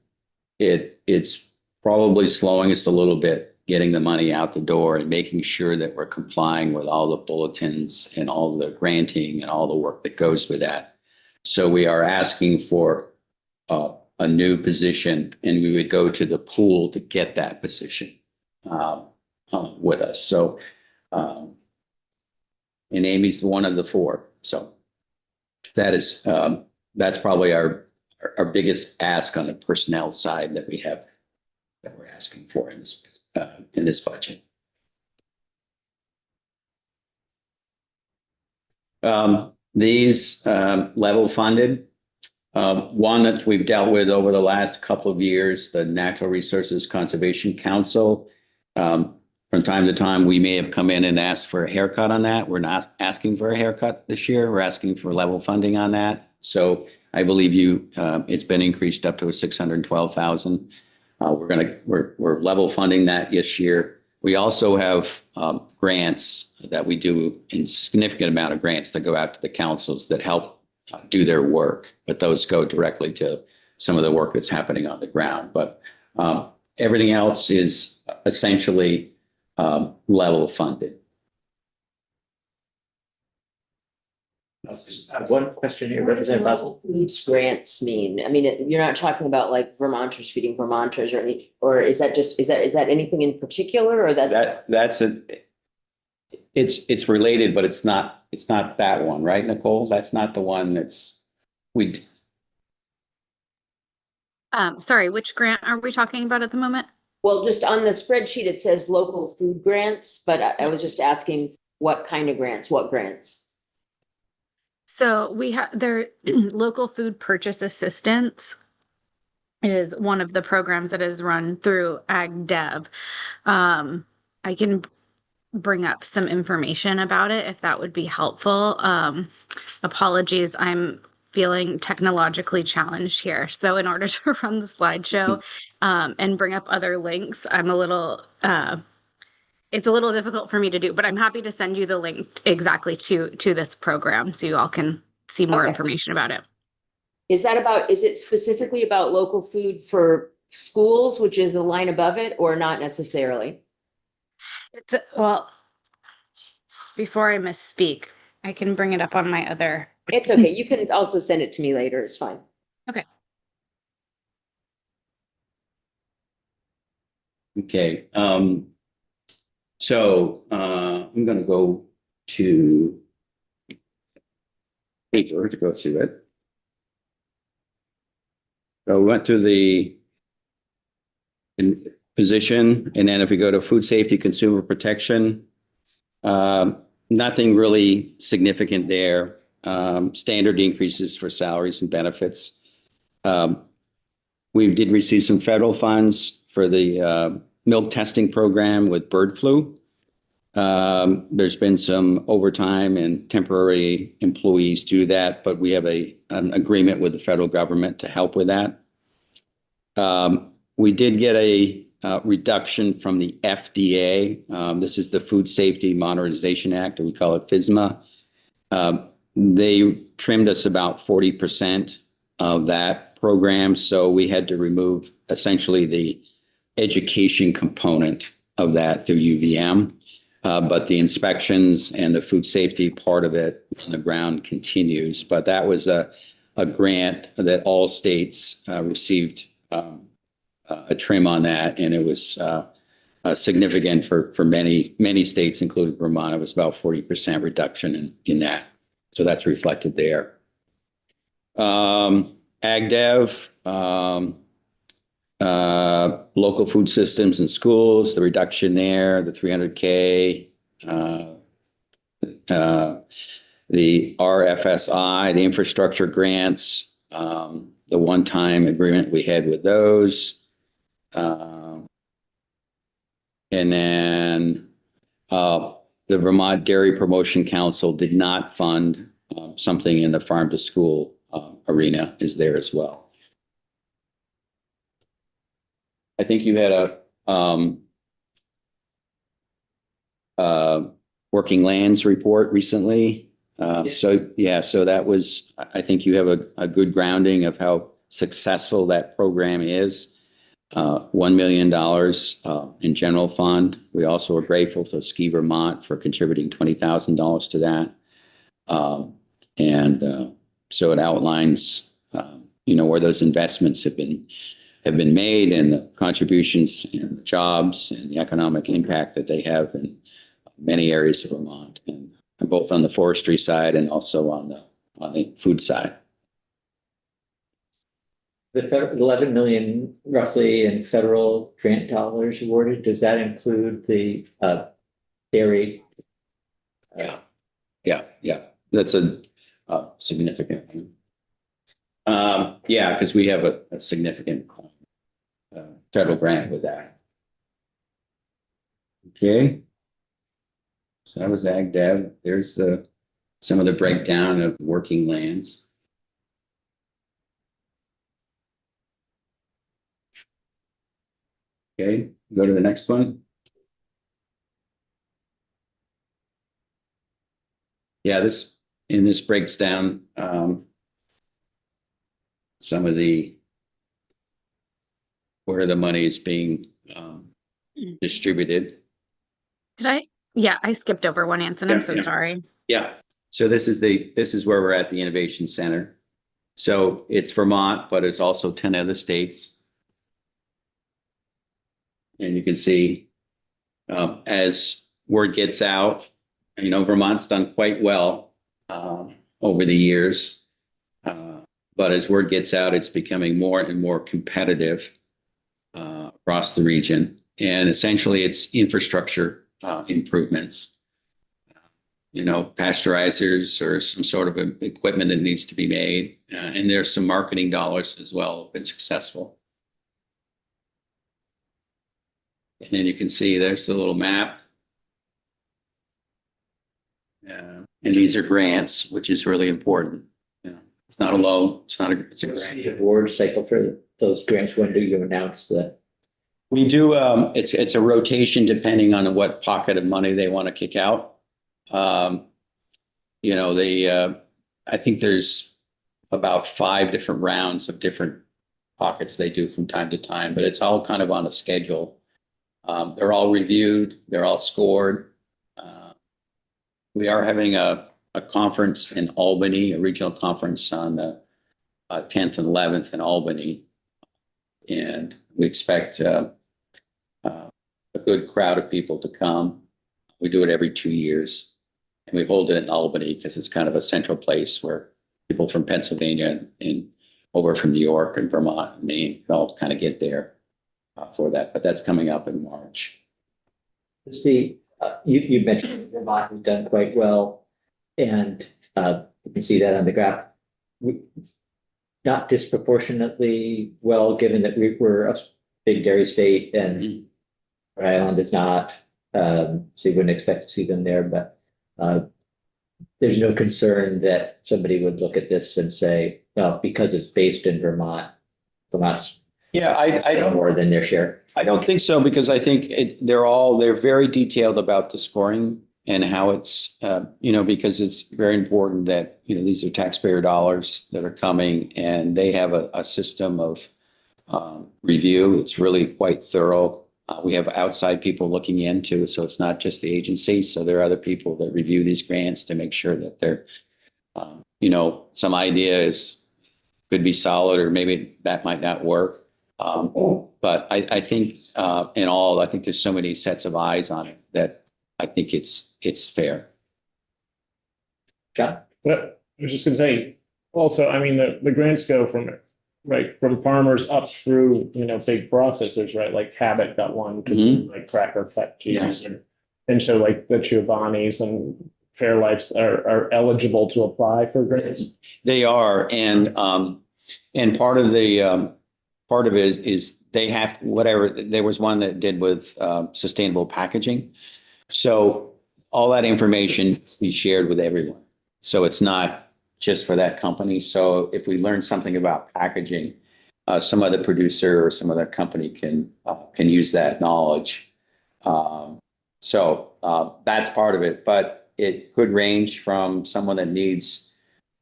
it's probably slowing us a little bit, getting the money out the door and making sure that we're complying with all the bulletins and all the granting and all the work that goes with that. So we are asking for a new position, and we would go to the pool to get that position with us. So, and Amy's one of the four. So that is, that's probably our biggest ask on the personnel side that we have, that we're asking for in this budget. These level funded, one that we've dealt with over the last couple of years, the Natural Resources Conservation Council. From time to time, we may have come in and asked for a haircut on that. We're not asking for a haircut this year. We're asking for level funding on that. So I believe it's been increased up to 612,000. We're level funding that this year. We also have grants that we do, in significant amount of grants that go out to the councils that help do their work, but those go directly to some of the work that's happening on the ground. But everything else is essentially level funded. One question here, Representative Basil. Foods grants mean? I mean, you're not talking about like Vermonters feeding Vermonters or is that just, is that anything in particular, or It's related, but it's not that one, right, Nicole? That's not the one Sorry, which grant are we talking about at the moment? Well, just on the spreadsheet, it says local food grants, but I was just asking what kind of grants, what grants? So we have local food purchase assistance is one of the programs that is run through Ag Dev. I can bring up some information about it if that would be helpful. Apologies, I'm feeling technologically challenged here. So in order to run the slideshow and bring up other links, I'm a little, it's a little difficult for me to do, but I'm happy to send you the link exactly to this program so you all can see more information about it. Is it specifically about local food for schools, which is the line above it, or not necessarily? Well, before I misspeak, I can bring it up on my other. It's okay. You can also send it to me later. It's fine. Okay. Okay. So I'm going to go to paper to go through it. So we went to the position, and then if we go to food safety, consumer protection, nothing really significant there. Standard increases for salaries and benefits. We did receive some federal funds for the milk testing program with bird flu. There's been some overtime and temporary employees do that, but we have an agreement with the federal government to help with that. We did get a reduction from the FDA. This is the Food Safety Modernization Act, or we call it FSMA. They trimmed us about 40% of that program, so we had to remove essentially the education component of that through UVM. But the inspections and the food safety part of it on the ground continues. But that was a grant that all states received a trim on that, and it was significant for many states, including Vermont. It was about 40% reduction in that. So that's reflected there. Ag Dev, local food systems and schools, the reduction there, the 300K, the RFSI, the infrastructure grants, the one-time agreement we had with those. And then the Vermont Dairy Promotion Council did not fund something in the farm to school arena is there as well. I think you had Working Lands report recently. So that was, I think you have a good grounding of how successful that program is. $1 million in general fund. We also are grateful to Ski Vermont for contributing $20,000 to that. So it outlines, where those investments have been made and the contributions and the jobs and the economic impact that they have in many areas of Vermont, and both on the forestry side and also on the food side. The 11 million roughly in federal grant dollars awarded, does that include the dairy? Yeah. That's a significant one. Because we have a significant federal grant with that. Okay. So that was Ag Dev. There's some of the breakdown of Working Lands. Okay, go to the next one. Yeah, this breaks down some of where the money is being distributed. I skipped over one, Anson. I'm so sorry. Yeah. So this is where we're at the Innovation Center. So it's Vermont, but it's also 10 other states. And you can see as word gets out, Vermont's done quite well over the years. But as word gets out, it's becoming more and more competitive across the region. And essentially, it's infrastructure improvements. Pasteurizers or some sort of equipment that needs to be made. And there's some marketing dollars as well have been successful. And then you can see there's the little map. And these are grants, which is really important. It's not a loan. It's a grant. Award cycle for those grants. When do you announce that? We do. It's a rotation depending on what pocket of money they want to kick out. I think there's about 5 different rounds of different pockets they do from time to time, but it's all kind of on a schedule. They're all reviewed. They're all scored. We are having a conference in Albany, a regional conference on the 10th and 11th in Albany. And we expect a good crowd of people to come. We do it every 2 years. And we hold it in Albany because it's kind of a central place where people from Pennsylvania and over from New York and Vermont and Maine can all kind of get there for that. But that's coming up in March. You mentioned Vermont has done quite well, and you can see that on the graph. Not disproportionately well, given that we're a big dairy state and Rhode Island is not. So you wouldn't expect to see them there, but there's no concern that somebody would look at this and say, well, because it's based in Vermont's I don't more than their share. I don't think so, because I think they're very detailed about the scoring and how it's, because it's very important that, these are taxpayer dollars that are coming, and they have a system of review. It's really quite thorough. We have outside people looking into, so it's not just the agency. So there are other people that review these grants to make sure that they're, some idea could be solid, or maybe that might not work. But I think in all, I think there's so many sets of eyes on it that I think it's fair. John? But I was just gonna say, also, I mean, the grants go from farmers up through, big processors, right? Like Cabot got one, like Cracker Fat cheese. And so like the Giovanni's and Fairlife's are eligible to apply for grants. They are. And part of it is they have whatever. There was one that did with sustainable packaging. So all that information be shared with everyone. So it's not just for that company. So if we learn something about packaging, some other producer or some other company can use that knowledge So that's part of it, but it could range from someone that needs,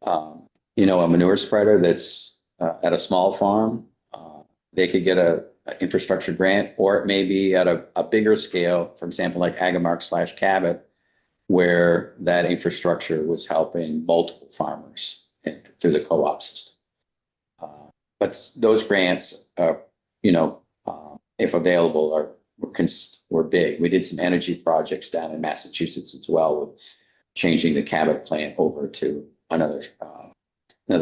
you know, a manure spreader that's at a small farm. They could get a infrastructure grant, or it may be at a bigger scale, for example, like Agamark/Cabot, where that infrastructure was helping multiple farmers through the co-op system. But those grants, you know, if available, were big. We did some energy projects down in Massachusetts as well, with changing the Cabot plant over to another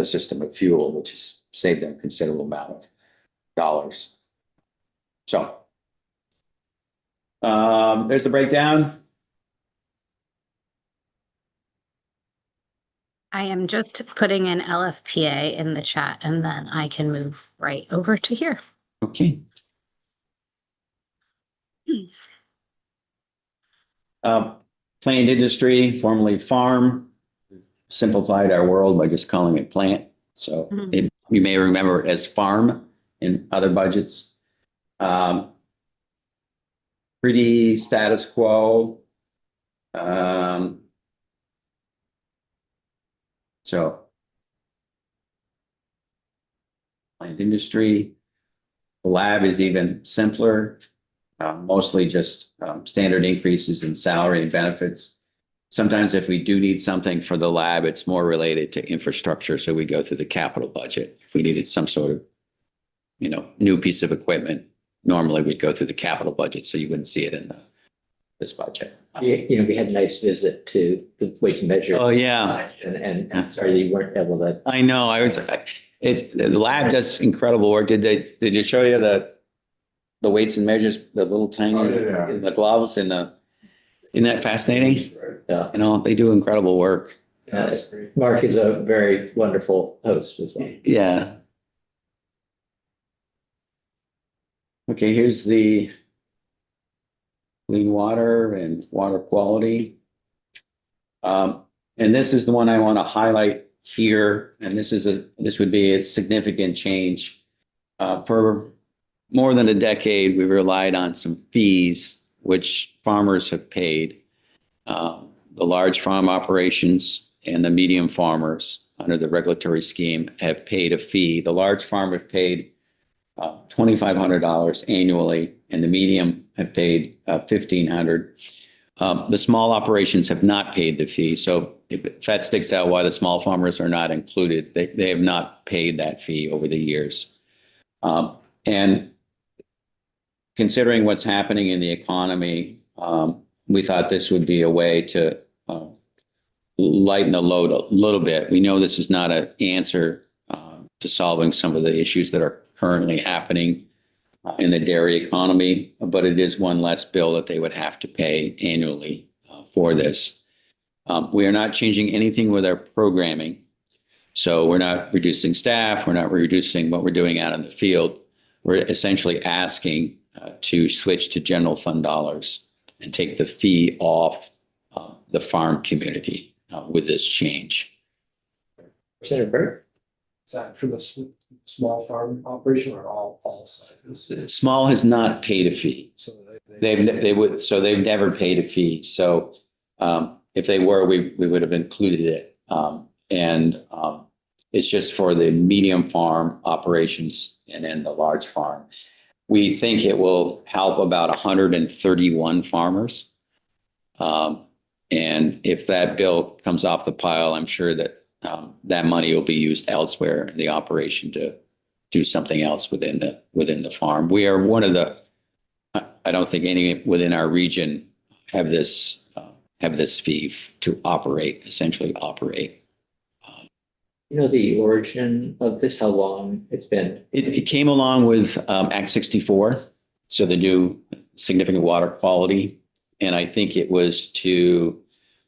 system of fuel, which has saved them a considerable amount of dollars. So there's the breakdown. I am just putting in LFPA in the chat and then I can move right over to here. Okay. Plant industry, formerly farm, simplified our world by just calling it plant. So you may remember it as farm in other budgets. Pretty status quo. So plant industry, the lab is even simpler, mostly just standard increases in salary and benefits. Sometimes if we do need something for the lab, it's more related to infrastructure. So we go through the capital budget. If we needed some sort of, you know, new piece of equipment, normally we'd go through the capital budget. So you wouldn't see it in this budget. You know, we had a nice visit to the Weights and Measures. Oh, yeah. And I'm sorry you weren't able to. I know. The lab does incredible work. Did you show you the weights and measures, the little tiny, the gloves isn't that fascinating? Yeah. You know, they do incredible work. Mark is a very wonderful host as well. Yeah. Okay, here's the clean water and water quality. And this is the one I want to highlight here. And this would be a significant change. For more than a decade, we relied on some fees which farmers have paid. The large farm operations and the medium farmers under the regulatory scheme have paid a fee. The large farm have paid $2,500 annually, and the medium have paid $1,500. The small operations have not paid the fee. So if that sticks out why the small farmers are not included, they have not paid that fee over the years. And considering what's happening in the economy, we thought this would be a way to lighten the load a little bit. We know this is not an answer to solving some of the issues that are currently happening in the dairy economy, but it is one less bill that they would have to pay annually for this. We are not changing anything with our programming. So we're not reducing staff. We're not reducing what we're doing out in the field. We're essentially asking to switch to general fund dollars and take the fee off the farm community with this change. Senator Burt? Is that for the small farm operation or all sizes? Small has not paid a fee. So They've never paid a fee. So if they were, we would have included it. It's just for the medium farm operations and then the large farm. We think it will help about 131 farmers. And if that bill comes off the pile, I'm sure that that money will be used elsewhere in the operation to do something else within the farm. We are one of the, I don't think any within our region have this fee to essentially operate. You know the origin of this, how long it's been? It came along with Act 64, so the new significant water quality. And I think it was to,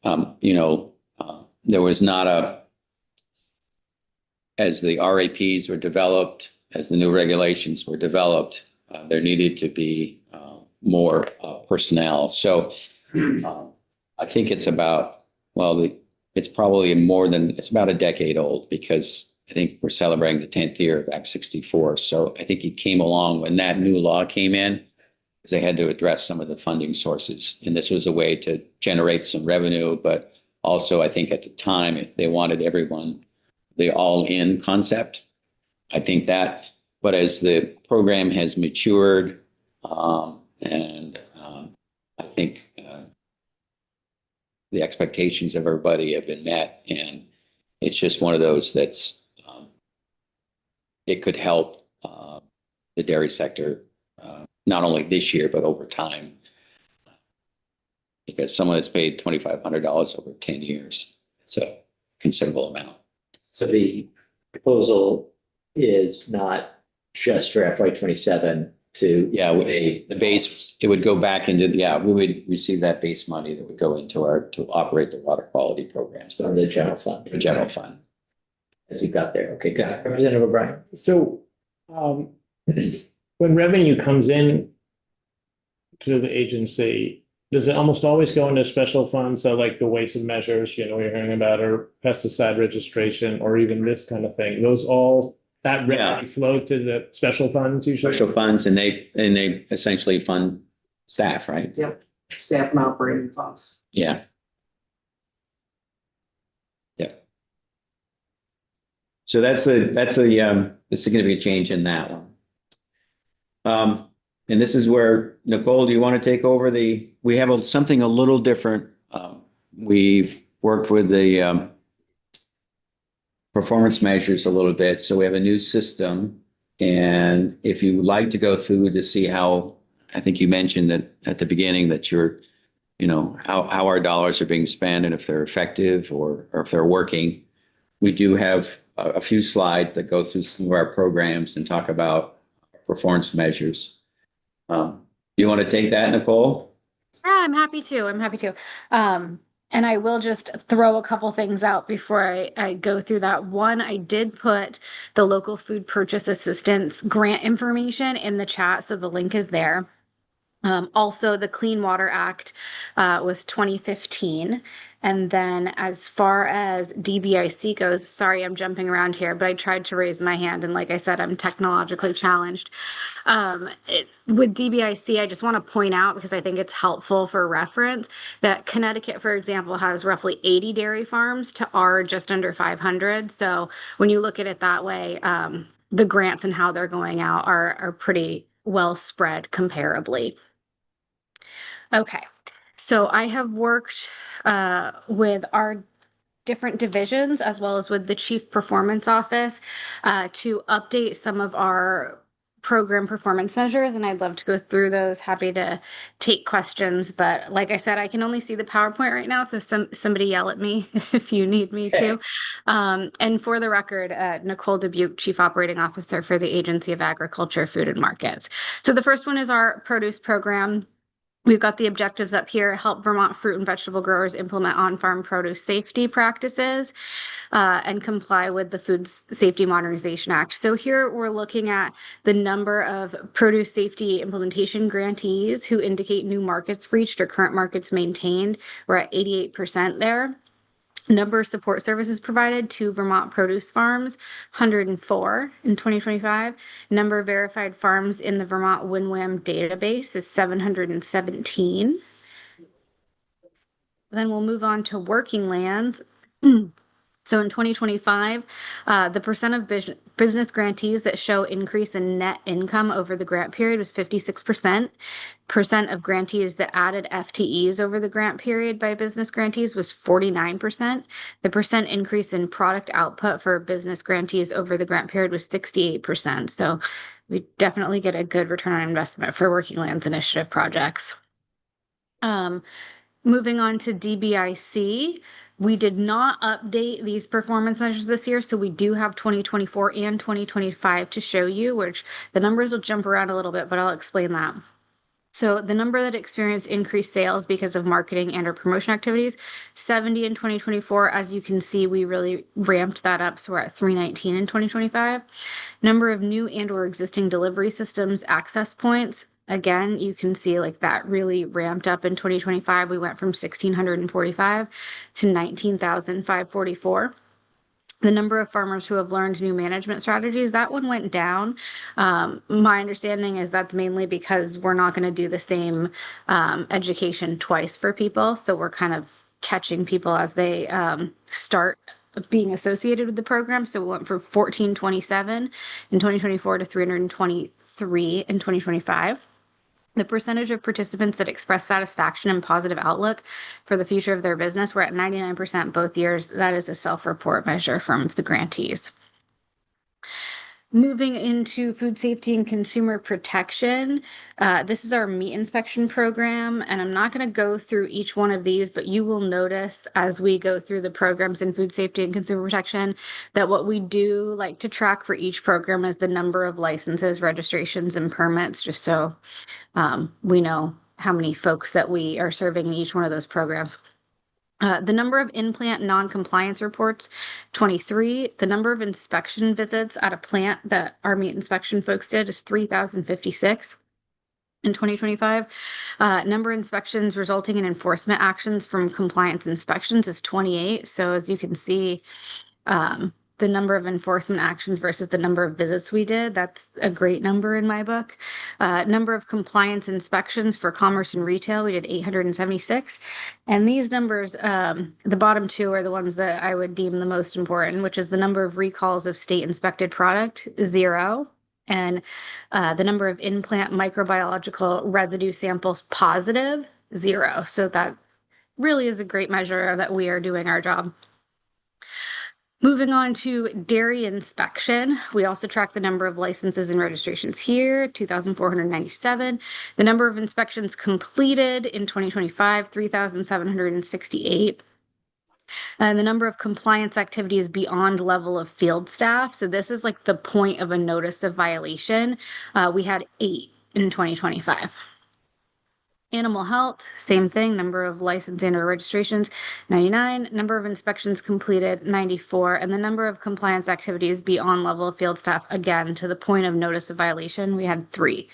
there was not as the RAPs were developed, as the new regulations were developed, there needed to be more personnel. So I think it's about, it's probably it's about a decade old, because I think we're celebrating the 10th year of Act 64. So I think it came along when that new law came in. because they had to address some of the funding sources. And this was a way to generate some revenue, but also I think at the time they wanted everyone, the all-in concept. I think that, but as the program has matured, I think the expectations of everybody have been met, and it's just one of those that's it could help the dairy sector not only this year but over time, because someone that's paid $2,500 over 10 years, it's a considerable amount. So the proposal is not just for FY 27 to. Yeah, the base, it would go back into, we would receive that base money that would go into to operate the water quality programs. From the general fund. The general fund. As you got there. Okay, got it. Representative O'Brien. So, when revenue comes in to the agency, does it almost always go into special funds? So like the weights and measures, you're hearing about, or pesticide registration, or even this kind of thing, those all, that revenue flow to the special funds usually? Special funds, and they essentially fund staff, right? Yep, staff and operating funds. Yeah. Yeah. So that's a significant change in that one. And this is where, Nicole, do you want to take over we have something a little different. We've worked with the performance measures a little bit. So we have a new system. And if you would like to go through to see how, I think you mentioned that at the beginning that how our dollars are being spent and if they're effective or if they're working. We do have a few slides that go through some of our programs and talk about performance measures. Do you want to take that, Nicole? Yeah, I'm happy to. And I will just throw a couple things out before I go through that. One, I did put the local food purchase assistance grant information in the chat, so the link is there. Also, the Clean Water Act was 2015. And then as far as DBIC goes, sorry, I'm jumping around here, but I tried to raise my hand. And like I said, I'm technologically challenged. With DBIC, I just want to point out, because I think it's helpful for reference, that Connecticut, for example, has roughly 80 dairy farms to our just under 500. So when you look at it that way, the grants and how they're going out are pretty well spread comparably. Okay, so I have worked with our different divisions as well as with the Chief Performance Office to update some of our program performance measures, and I'd love to go through those. Happy to take questions, but like I said, I can only see the PowerPoint right now, so somebody yell at me if you need me to. And for the record, Nicole Dubuque, Chief Operating Officer for the Agency of Agriculture, Food and Markets. So the first one is our produce program. We've got the objectives up here: help Vermont fruit and vegetable growers implement on-farm produce safety practices and comply with the Food Safety Modernization Act. So here we're looking at the number of produce safety implementation grantees who indicate new markets reached or current markets maintained. We're at 88% there. Number of support services provided to Vermont produce farms, 104 in 2025. Number of verified farms in the Vermont WinWAM database is 717. Then we'll move on to working lands. So in 2025, the percent of business grantees that show increase in net income over the grant period was 56%. Percent of grantees that added FTEs over the grant period by business grantees was 49%. The percent increase in product output for business grantees over the grant period was 68%. So we definitely get a good return on investment for Working Lands Initiative projects. Moving on to DBIC. We did not update these performance measures this year, so we do have 2024 and 2025 to show you, which the numbers will jump around a little bit, but I'll explain that. So the number that experienced increased sales because of marketing and or promotion activities, 70 in 2024. As you can see, we really ramped that up, so we're at 319 in 2025. Number of new and or existing delivery systems access points. Again, you can see like that really ramped up in 2025. We went from 1,645 to 19,544. The number of farmers who have learned new management strategies, that one went down. My understanding is that's mainly because we're not going to do the same education twice for people. So we're kind of catching people as they start being associated with the program. So we went from 1427 in 2024 to 323 in 2025. The percentage of participants that express satisfaction and positive outlook for the future of their business were at 99% both years. That is a self-report measure from the grantees. Moving into food safety and consumer protection, this is our meat inspection program, and I'm not going to go through each one of these, but you will notice as we go through the programs in food safety and consumer protection that what we do like to track for each program is the number of licenses, registrations, and permits, just so we know how many folks that we are serving in each one of those programs. The number of in-plant non-compliance reports, 23. The number of inspection visits at a plant that our meat inspection folks did is 3,056 in 2025. Number of inspections resulting in enforcement actions from compliance inspections is 28. So as you can see, the number of enforcement actions versus the number of visits we did, that's a great number in my book. Number of compliance inspections for commerce and retail, we did 876. And these numbers, the bottom two are the ones that I would deem the most important, which is the number of recalls of state inspected product, 0. And the number of in-plant microbiological residue samples positive, 0. So that really is a great measure that we are doing our job. Moving on to dairy inspection, we also track the number of licenses and registrations here, 2,497. The number of inspections completed in 2025, 3,768. And the number of compliance activities beyond level of field staff. So this is like the point of a notice of violation. We had 8 in 2025. Animal health, same thing, number of license and or registrations, 99, number of inspections completed, 94, and the number of compliance activities beyond level of field staff, again, to the point of notice of violation, we had 3.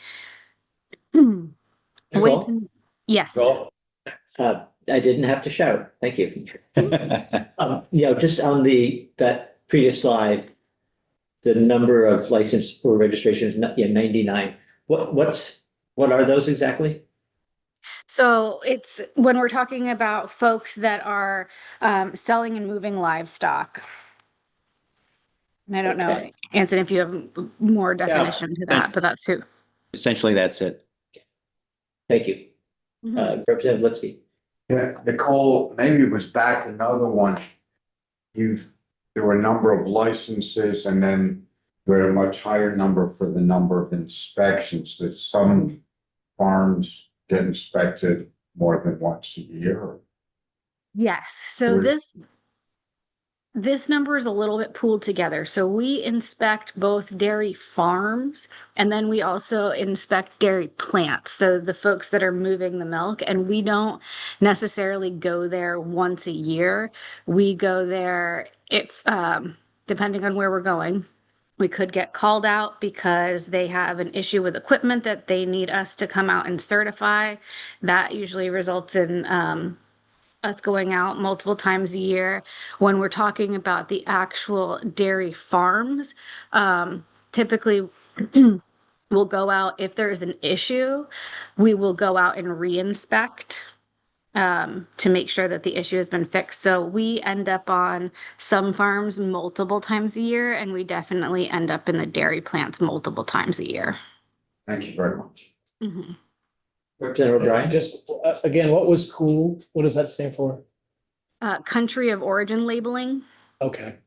Weights and, yes. I didn't have to shout. Thank you. Just on that previous slide, the number of license or registrations, 99. What are those exactly? So it's when we're talking about folks that are selling and moving livestock. And I don't know, Anson, if you have more definition to that, but that's who. Essentially, that's it. Thank you. Representative Lipsky. Yeah, Nicole, maybe it was back another one. There were a number of licenses and then there were a much higher number for the number of inspections that some farms get inspected more than once a year. Yes, so this number is a little bit pooled together. So we inspect both dairy farms and then we also inspect dairy plants. So the folks that are moving the milk, and we don't necessarily go there once a year. We go there if, depending on where we're going. We could get called out because they have an issue with equipment that they need us to come out and certify. That usually results in us going out multiple times a year. When we're talking about the actual dairy farms, typically we'll go out if there's an issue, we will go out and re-inspect to make sure that the issue has been fixed. So we end up on some farms multiple times a year, and we definitely end up in the dairy plants multiple times a year. Thank you very much. Representative O'Brien. Just again, what was cool? What does that stand for? Country of origin labeling. Okay.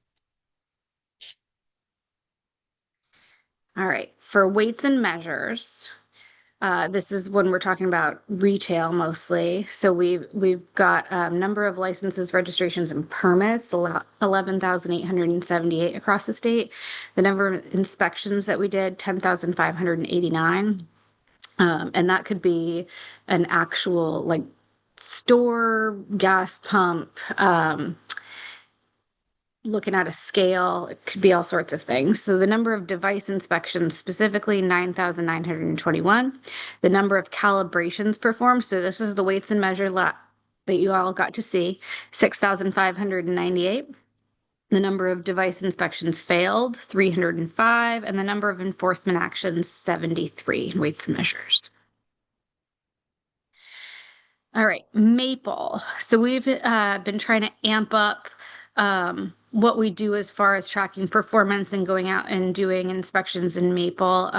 All right, for weights and measures, this is when we're talking about retail mostly. So we've got number of licenses, registrations, and permits, 11,878 across the state. The number of inspections that we did, 10,589. And that could be an actual like store, gas pump, looking at a scale, it could be all sorts of things. So the number of device inspections, specifically 9,921. The number of calibrations performed, so this is the weights and measures that you all got to see, 6,598. The number of device inspections failed, 305, and the number of enforcement actions, 73, weights and measures. All right, Maple. So we've been trying to amp up what we do as far as tracking performance and going out and doing inspections in Maple.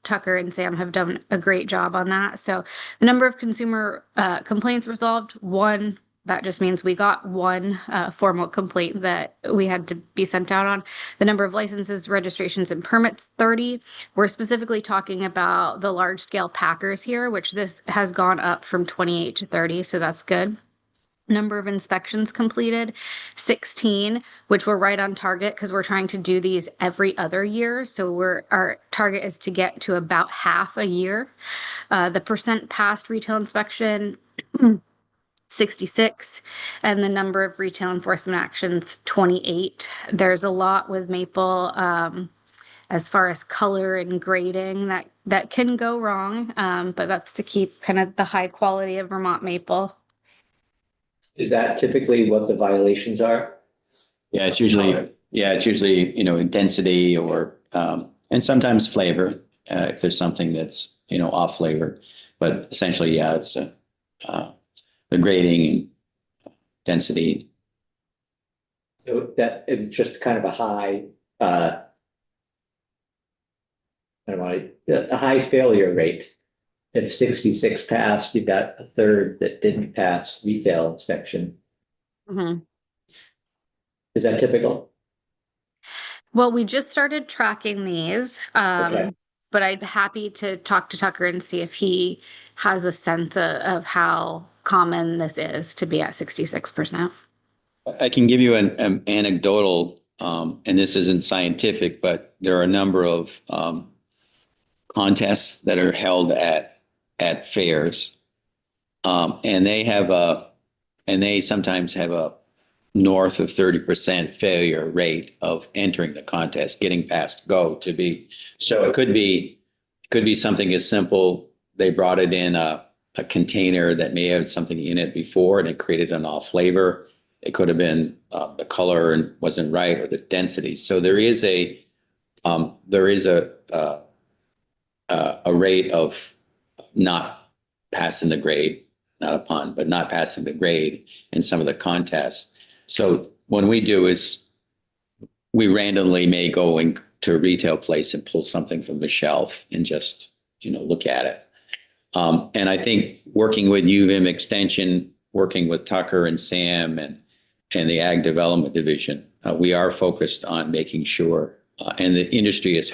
Tucker and Sam have done a great job on that. So the number of consumer complaints resolved, 1. That just means we got 1 formal complaint that we had to be sent out on. The number of licenses, registrations, and permits, 30. We're specifically talking about the large scale packers here, which this has gone up from 28 to 30, so that's good. Number of inspections completed, 16, which we're right on target because we're trying to do these every other year. So our target is to get to about half a year. The percent passed retail inspection, 66, and the number of retail enforcement actions, 28. There's a lot with Maple as far as color and grading that can go wrong, but that's to keep kind of the high quality of Vermont maple. Is that typically what the violations are? Yeah, it's usually, density or, and sometimes flavor, if there's something that's, off flavor. But essentially, yeah, it's the grading and density. So that is just kind of a high, I don't know, a high failure rate. If 66 passed, you've got a third that didn't pass retail inspection. Mm-hmm. Is that typical? Well, we just started tracking these, Okay. but I'd be happy to talk to Tucker and see if he has a sense of how common this is to be at 66%. I can give you an anecdotal, and this isn't scientific, but there are a number of contests that are held at fairs, and they sometimes have a north of 30% failure rate of entering the contest, getting past go to be. So it could be something as simple. They brought it in a container that may have something in it before, and it created an off flavor. It could have been the color and wasn't right, or the density. So there is a rate of not passing the grade, not a pun, but not passing the grade in some of the contests. So what we do is we randomly may go into a retail place and pull something from the shelf and just, look at it. And I think working with UVM Extension, working with Tucker and Sam and the Ag Development Division, we are focused on making sure, and the industry has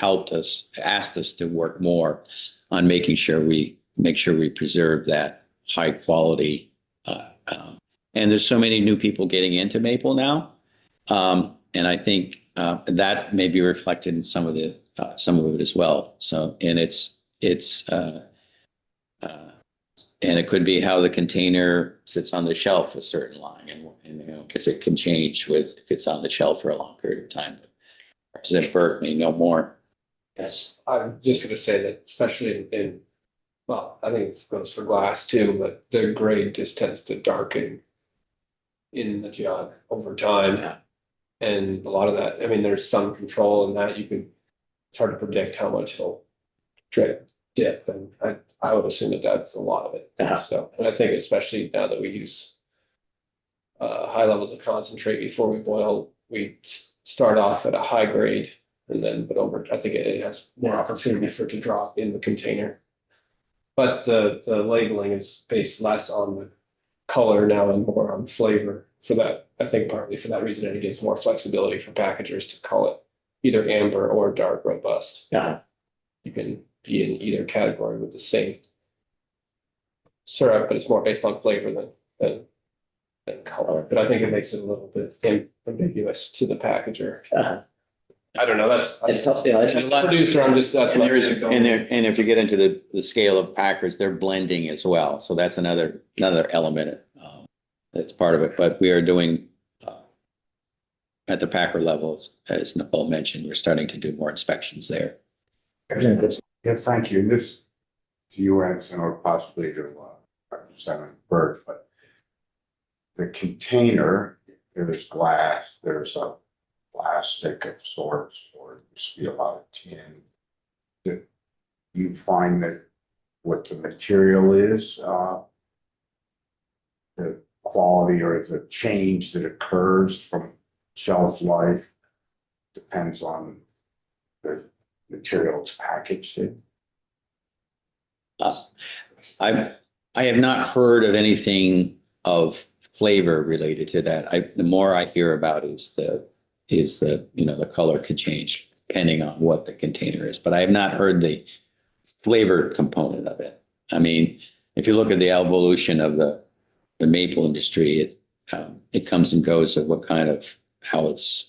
asked us to work more on making sure we preserve that high quality. And there's so many new people getting into maple now, and I think that may be reflected in some of it as well. So, and and it could be how the container sits on the shelf a certain line, and because it can change if it's on the shelf for a long period of time. Representative Burke may know more. Yes. I'm just gonna say that especially well, I think it goes for glass too, but the grade just tends to darken in the jug over time. Yeah. And a lot of that, there's some control in that it's hard to predict how much it'll dip, and I would assume that's a lot of it. Yeah. So, and I think especially now that we use high levels of concentrate before we boil, we start off at a high grade, and then I think it has more opportunity for it to drop in the container. But the labeling is based less on the color now and more on flavor for that. I think partly for that reason, and it gives more flexibility for packagers to call it either amber or dark robust. Yeah. You can be in either category with the same syrup, but it's more based on flavor than color. But I think it makes it a little bit ambiguous to the packager. I don't know. That's It's as a producer. That's And what there is, and if you get into the scale of packers, they're blending as well. So that's another element that's part of it. But we are doing at the packer levels, as Nicole mentioned, we're starting to do more inspections there. Yes, thank you. This to you, Anson, or possibly to Representative Burke, but the container, there's glass, there's a plastic of sorts, or it used to be a lot of tin. Do you find that what the material is, the quality or the change that occurs from shelf life depends on the material it's packaged in? I have not heard of anything of flavor related to that. The more I hear about is the, the color could change depending on what the container is, but I have not heard the flavor component of it. I mean, if you look at the evolution of the maple industry, it comes and goes of what kind of, how it's,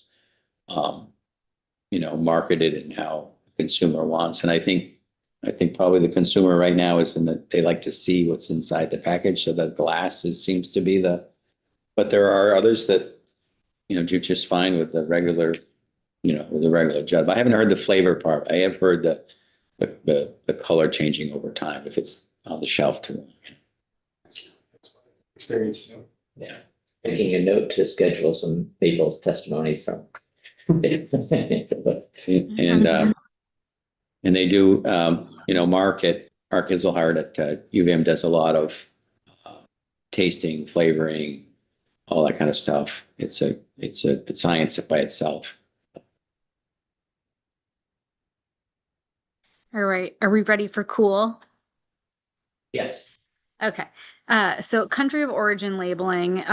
marketed and how the consumer wants. And I think probably the consumer right now is in that they like to see what's inside the package. So the glass seems to be but there are others that, do just fine with the regular, with the regular jug. I haven't heard the flavor part. I have heard the color changing over time if it's on the shelf too long. Experience. Yeah. Making a note to schedule some maple testimony from. And they do, Mark Iselhard at UVM does a lot of tasting, flavoring, all that kind of stuff. It's a science by itself. All right, are we ready for cool? Yes. Okay. So country of origin labeling,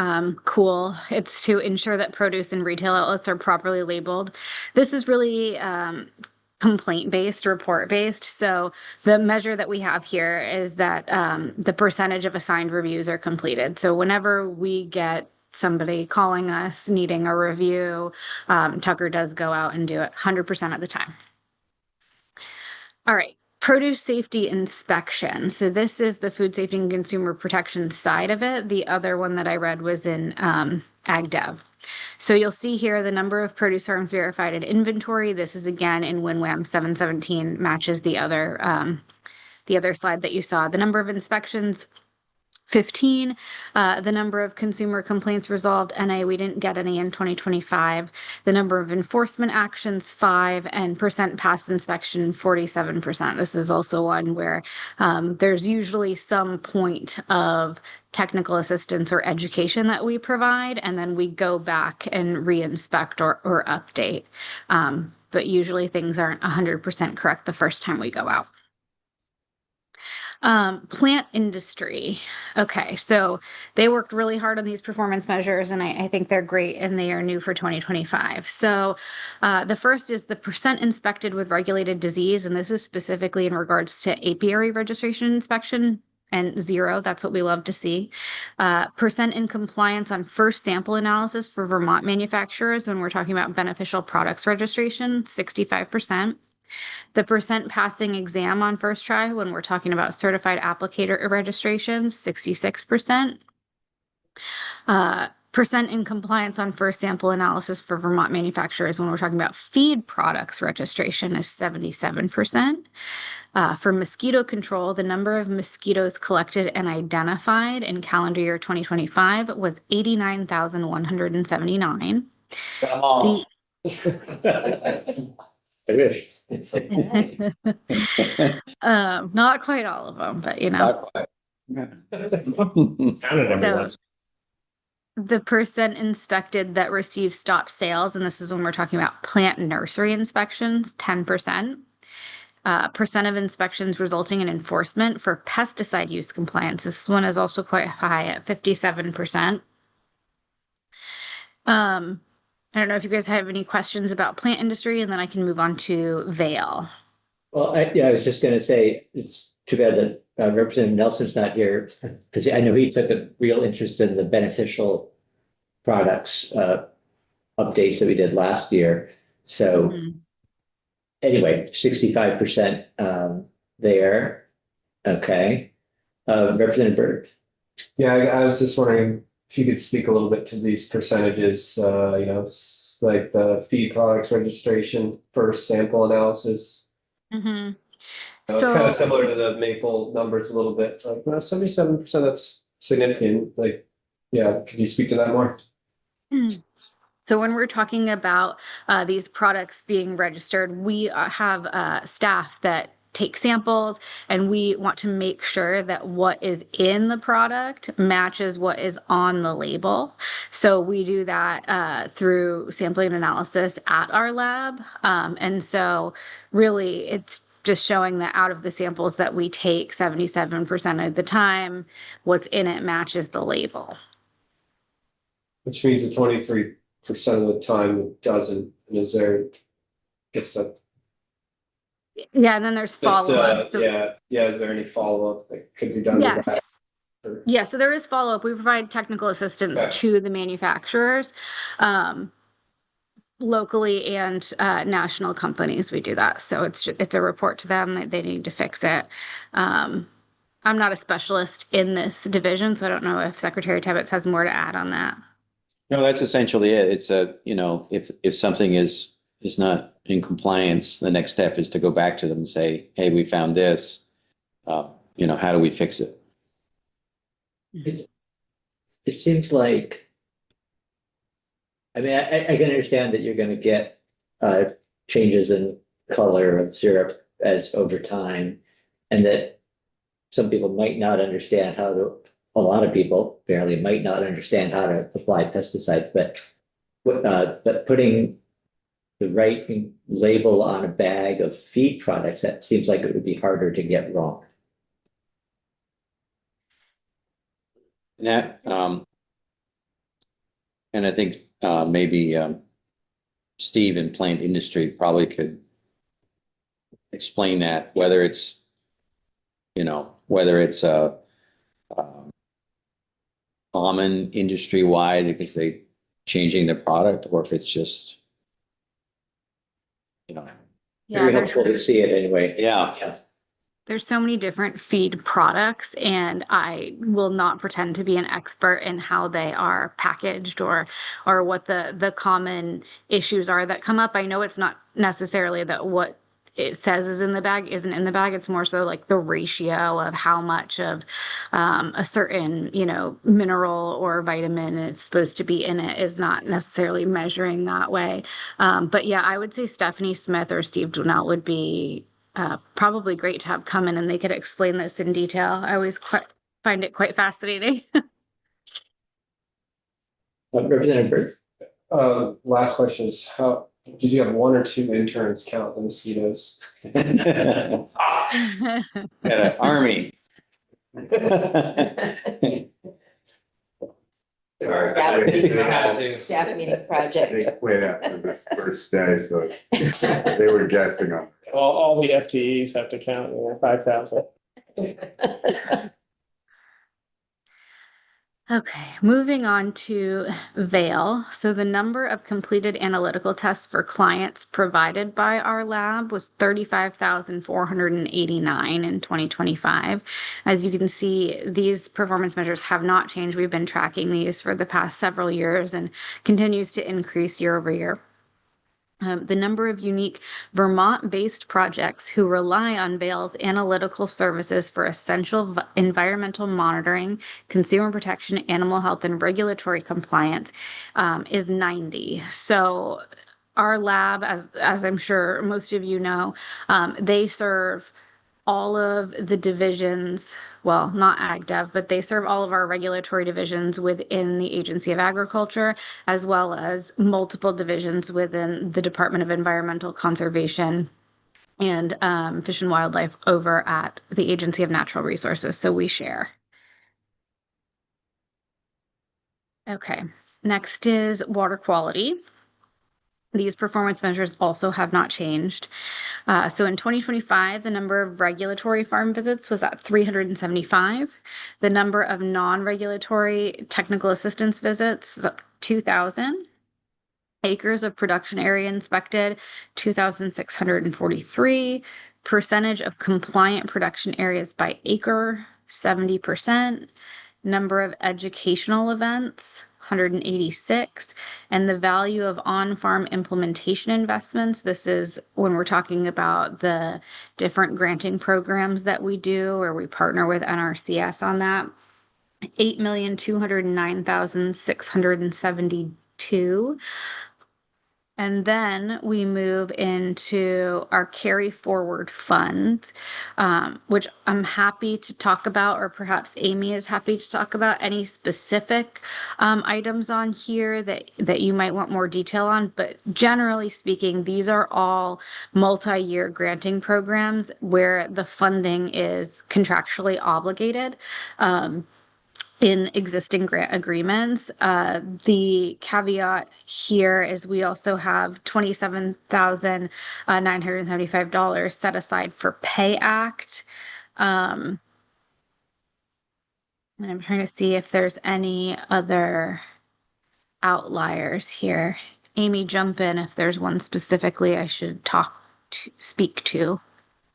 cool. It's to ensure that produce and retail outlets are properly labeled. This is really complaint-based, report-based. So the measure that we have here is that the percentage of assigned reviews are completed. So whenever we get somebody calling us needing a review, Tucker does go out and do it 100% of the time. All right. Produce safety inspection. So this is the food safety and consumer protection side of it. The other one that I read was in Ag Dev. So you'll see here the number of produce farms verified in inventory. This is again in WinWAM 717, matches the other slide that you saw. The number of inspections, 15, the number of consumer complaints resolved, NA, we didn't get any in 2025. The number of enforcement actions, 5, and percent past inspection, 47%. This is also one where there's usually some point of technical assistance or education that we provide, and then we go back and re-inspect or update. But usually things aren't 100% correct the first time we go out. Plant industry. Okay, so they worked really hard on these performance measures, and I think they're great, and they are new for 2025. So the first is the percent inspected with regulated disease, and this is specifically in regards to apiary registration inspection, and 0, that's what we love to see. Percent in compliance on first sample analysis for Vermont manufacturers when we're talking about beneficial products registration, 65%. The percent passing exam on first try when we're talking about certified applicator registrations, 66%. Percent in compliance on first sample analysis for Vermont manufacturers when we're talking about feed products registration is 77%. For mosquito control, the number of mosquitoes collected and identified in calendar year 2025 was 89,179. Come on. I wish. Not quite all of them, but Not quite. Counted everyone. the percent inspected that received stop sales, and this is when we're talking about plant nursery inspections, 10%. Percent of inspections resulting in enforcement for pesticide use compliance. This one is also quite high at 57%. I don't know if you guys have any questions about plant industry, and then I can move on to Vail. Well, I was just going to say, it's too bad that Representative Nelson's not here, because I know he took a real interest in the beneficial products updates that we did last year. So anyway, 65% there. Okay. Representative Byrd. Yeah, I was just wondering if you could speak a little bit to these percentages, like the feed products registration, first sample analysis. It's kind of similar to the maple numbers a little bit, like 77%, that's significant. Like, yeah, could you speak to that more? So when we're talking about these products being registered, we have staff that take samples, and we want to make sure that what is in the product matches what is on the label. So we do that through sampling and analysis at our lab. And so really it's just showing that out of the samples that we take, 77% of the time, what's in it matches the label. Which means the 23% of the time it doesn't, and is there, guess that. Yeah, and then there's follow-up. So Yeah, is there any follow-up that could be done with that? yes. Yeah, so there is follow-up. We provide technical assistance Okay. to the manufacturers, locally and national companies. We do that. So it's a report to them that they need to fix it. I'm not a specialist in this division, so I don't know if Secretary Tebbetts has more to add on that. No, that's essentially it. It's if something is not in compliance, the next step is to go back to them and say, hey, we found this. How do we fix it? It seems like, I mean, I can understand that you're going to get changes in color of syrup as over time, and that some people might not understand a lot of people barely might not understand how to apply pesticides, but putting the right label on a bag of feed products, that seems like it would be harder to get wrong. And I think maybe Steve in plant industry probably could explain that, whether it's common industry wide because they changing the product, or if it's just Very helpful to see it anyway. Yeah. There's so many different feed products, and I will not pretend to be an expert in how they are packaged or what the common issues are that come up. I know it's not necessarily that what it says is in the bag isn't in the bag. It's more so like the ratio of how much of a certain, mineral or vitamin it's supposed to be in it is not necessarily measuring that way. But yeah, I would say Stephanie Smith or Steve Dwinell would be probably great to have come in, and they could explain this in detail. I always find it quite fascinating. Representative Byrd? Last question is, how did you have one or two interns count the mosquitoes? Army. Staff meeting project. They quit after the first day, so they were guessing them. All the FTEs have to count, 5,000. Okay, moving on to Vail. So the number of completed analytical tests for clients provided by our lab was 35,489 in 2025. As you can see, these performance measures have not changed. We've been tracking these for the past several years and continues to increase year over year. The number of unique Vermont-based projects who rely on Vail's analytical services for essential environmental monitoring, consumer protection, animal health, and regulatory compliance is 90. So our lab, as I'm sure most of you know, they serve all of the divisions, well, not AgDev, but they serve all of our regulatory divisions within the Agency of Agriculture, as well as multiple divisions within the Department of Environmental Conservation and Fish and Wildlife over at the Agency of Natural Resources. So we share. Okay, next is water quality. These performance measures also have not changed. So in 2025, the number of regulatory farm visits was at 375. The number of non-regulatory technical assistance visits is up 2,000. Acres of production area inspected, 2,643. Percentage of compliant production areas by acre, 70%. Number of educational events, 186, and the value of on-farm implementation investments. This is when we're talking about the different granting programs that we do, where we partner with NRCS on that. $8,209,672 2. And then we move into our carry forward fund, which I'm happy to talk about, or perhaps Amy is happy to talk about any specific items on here that you might want more detail on. But generally speaking, these are all multi-year granting programs where the funding is contractually obligated. In existing grant agreements. The caveat here is we also have $27,975 set aside for Pay Act. And I'm trying to see if there's any other outliers here. Amy, jump in if there's one specifically I should speak to.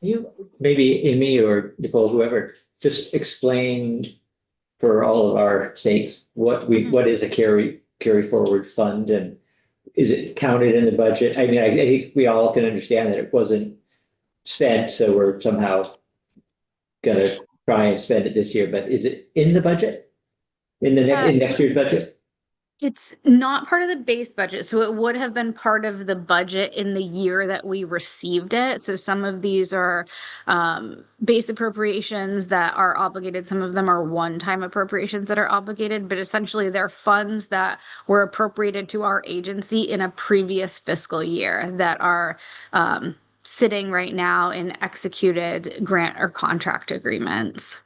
You, maybe Amy or Nicole, whoever, just explain for all of our sakes, what is a carry forward fund, and is it counted in the budget? I mean, I think we all can understand that it wasn't spent, so we're somehow gonna try and spend it this year, but is it in the budget? In next year's budget? It's not part of the base budget, so it would have been part of the budget in the year that we received it. So some of these are base appropriations that are obligated. Some of them are one-time appropriations that are obligated, but essentially they're funds that were appropriated to our agency in a previous fiscal year that are sitting right now in executed grant or contract agreements.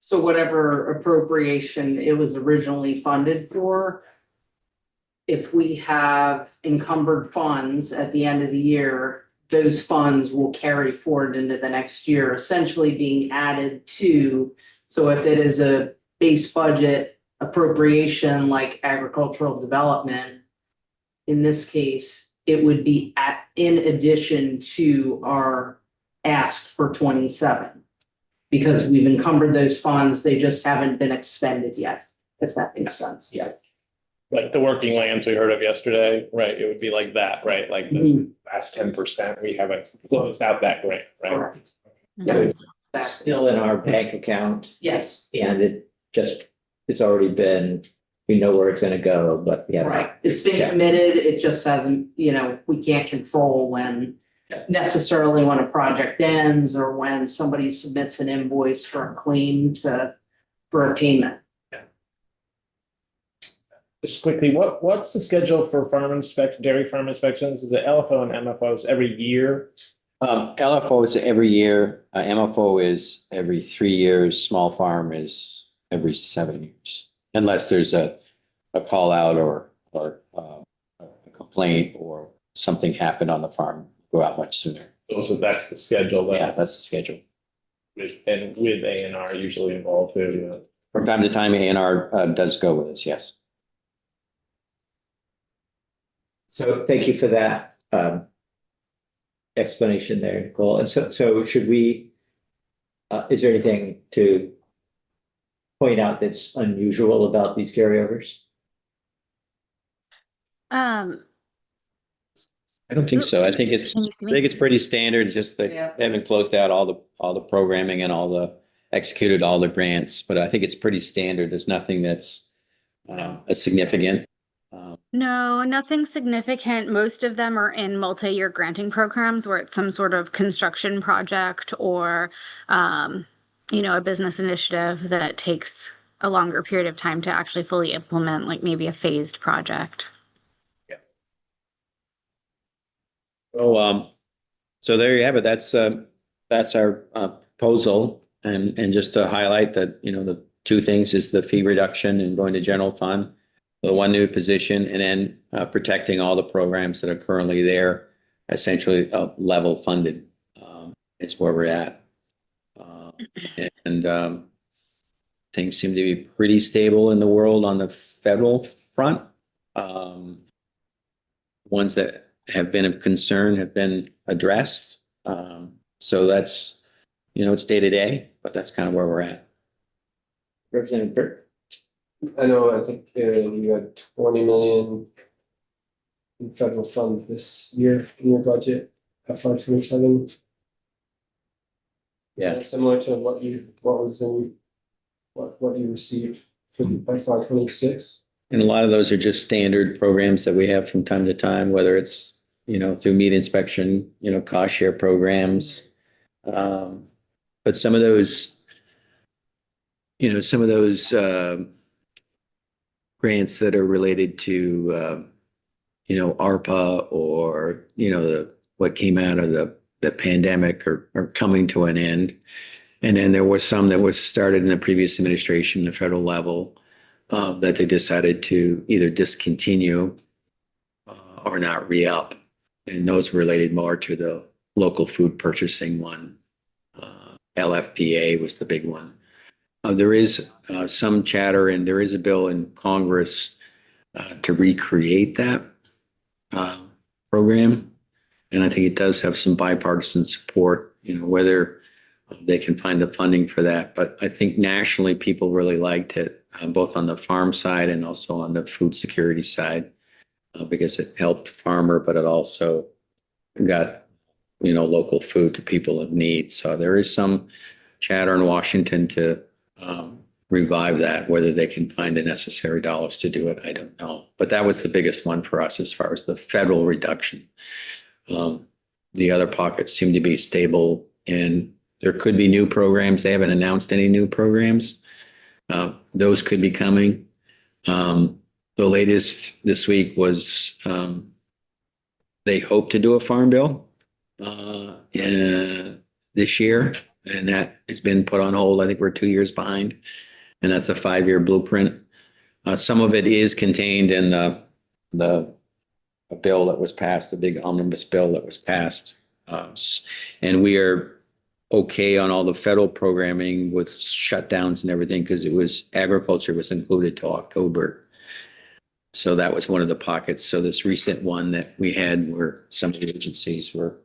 So whatever appropriation it was originally funded for, if we have encumbered funds at the end of the year, those funds will carry forward into the next year, essentially being added to. So if it is a base budget appropriation like agricultural development, in this case, it would be in addition to our ask for 27. Because we've encumbered those funds, they just haven't been expended yet, if that makes sense. Yeah. Like the working lands we heard of yesterday, right? It would be like that, right? Like the last 10%, we haven't closed out that grant, right? Correct. So Yeah, it's exactly. still in our bank account, Yes, and it's already been, we know where it's gonna go, but yeah. right. It's been committed. It just hasn't, we can't control necessarily when a project ends or when somebody submits an invoice for a claim for a payment. Just quickly, what's the schedule for dairy farm inspections? Is it LFO and MFOs every year? LFO is every year, MFO is every 3 years, small farm is every 7 years. Unless there's a call out or a complaint or something happened on the farm, go out much sooner. So that's the schedule. Yeah, that's the schedule. With A&R usually involved too. From time to time, A&R does go with us, yes. So thank you for that explanation there, Nicole. And so should we, is there anything to point out that's unusual about these carryovers? I don't think so. I think it's pretty standard, just that they haven't closed out all the programming and executed all the grants, but I think it's pretty standard. There's nothing that's a significant. No, nothing significant. Most of them are in multi-year granting programs where it's some sort of construction project or, a business initiative that takes a longer period of time to actually fully implement, like maybe a phased project. So there you have it. That's our proposal, and just to highlight that, the two things is the fee reduction and going to general fund, the one new position, and then protecting all the programs that are currently there, essentially level funded is where we're at. And things seem to be pretty stable in the world on the federal front. Ones that have been of concern have been addressed. So that's, it's day to day, but that's kind of where we're at. Representative Burt? I think you had 20 million in federal funds this year in your budget, FY27. Yeah. Similar to what you received for FY26. And a lot of those are just standard programs that we have from time to time, whether it's, through meat inspection, cost share programs. But some of those, grants that are related to, ARPA or, what came out of the pandemic are coming to an end. And then there was some that was started in the previous administration, the federal level, that they decided to either discontinue or not re-up. And those related more to the local food purchasing one. LFPA was the big one. There is some chatter, and there is a bill in Congress to recreate that program. And I think it does have some bipartisan support, whether they can find the funding for that. But I think nationally, people really liked it, both on the farm side and also on the food security side, because it helped the farmer, but it also got, local food to people in need. So there is some chatter in Washington to revive that. Whether they can find the necessary dollars to do it, I don't know. But that was the biggest one for us as far as the federal reduction. The other pockets seem to be stable, and there could be new programs. They haven't announced any new programs. Those could be coming. The latest this week was they hope to do a farm bill this year, and that has been put on hold. I think we're 2 years behind, and that's a 5-year blueprint. Some of it is contained in the bill that was passed, the big omnibus bill that was passed. And we are okay on all the federal programming with shutdowns and everything, because agriculture was included till October. So that was one of the pockets. So this recent one that we had where some of the agencies were,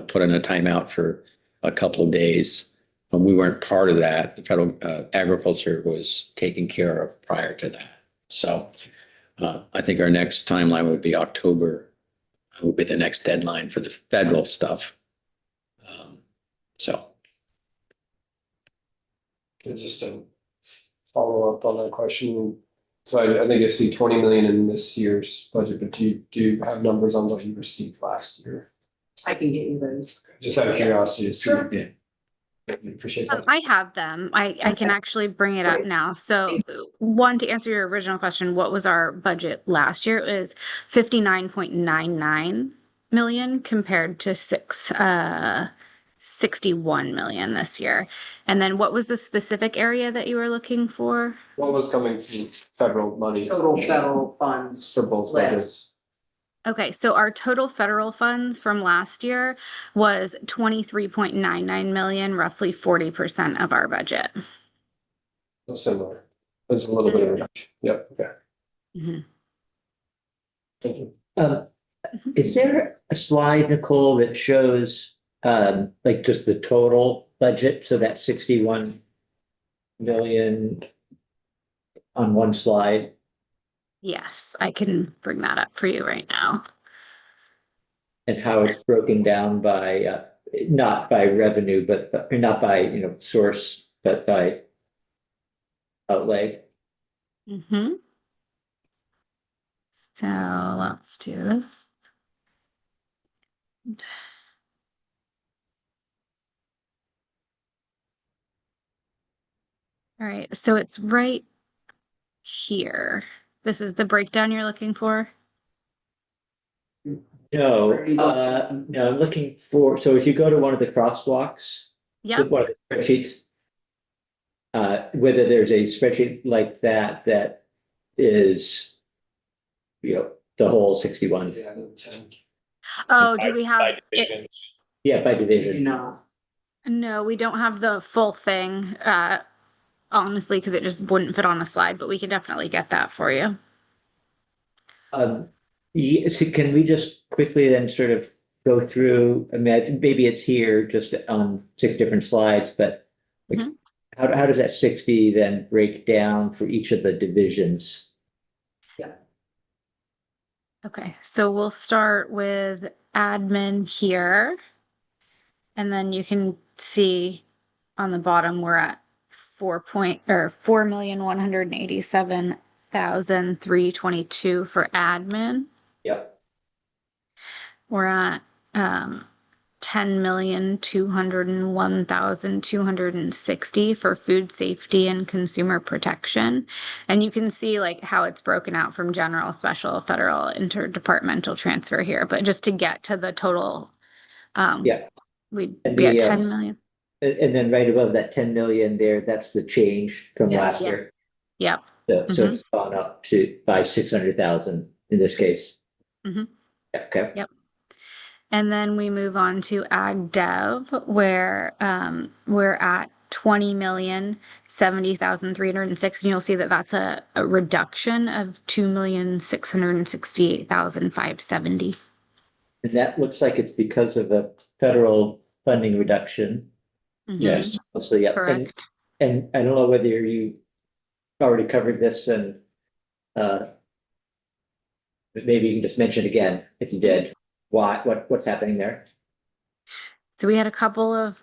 put in a timeout for a couple of days. We weren't part of that. The federal agriculture was taken care of prior to that. So I think our next timeline would be October, would be the next deadline for the federal stuff. So. Just to follow up on that question. So I think I see 20 million in this year's budget, but do you have numbers on what you received last year? I can get you those. Just out of curiosity. Sure. Yeah. Appreciate that. I have them. I can actually bring it up now. So one, to answer your original question, what was our budget last year? It was 59.99 million compared to 61 million this year. And then what was the specific area that you were looking for? What was coming from federal money? Total federal funds. For both list. budgets. Okay, so our total federal funds from last year was 23.99 million, roughly 40% of our budget. So similar. There's a little bit of reduction. Yep, okay. Mhm. Thank you. Is there a slide, Nicole, that shows like just the total budget? So that 61 million on one slide? Yes, I can bring that up for you right now. And how it's broken down by, not by revenue, but not by, source, but by outlay. Mm-hmm. So let's do this. All right, so it's right here. This is the breakdown you're looking for? No, no, I'm looking for, so if you go to one of the crosswalks, Yep. one of the spreadsheets, whether there's a spreadsheet like that, that is, the whole 61. Yeah, 10. Oh, do we have By it? division. Yeah, by division. No. No, we don't have the full thing, honestly, because it just wouldn't fit on a slide, but we can definitely get that for you. So can we just quickly then sort of go through, I mean, maybe it's here just on 6 different slides, but like, Mhm. how does that 60 then break down for each of the divisions? Okay, so we'll start with admin here. And then you can see on the bottom, we're at 4.187 $8,322 for admin. Yep. We're at 10,201,260 for food safety and consumer protection. And you can see like how it's broken out from general, special, federal, interdepartmental transfer here. But just to get to the total, Yeah. we'd And be at the, 10 million. And then right above that 10 million there, that's the change from Yes. last year. Yep. So it's gone up by 600,000 in this case. Mhm. Okay. Yep. And then we move on to ag dev, where we're at 20,070,306, and you'll see that that's a reduction of 2,668,570. And that looks like it's because of a federal funding reduction. Yes. So, yeah. Correct. And I don't know whether you already covered this and but maybe you can just mention again, if you did, what's happening there? So we had a couple of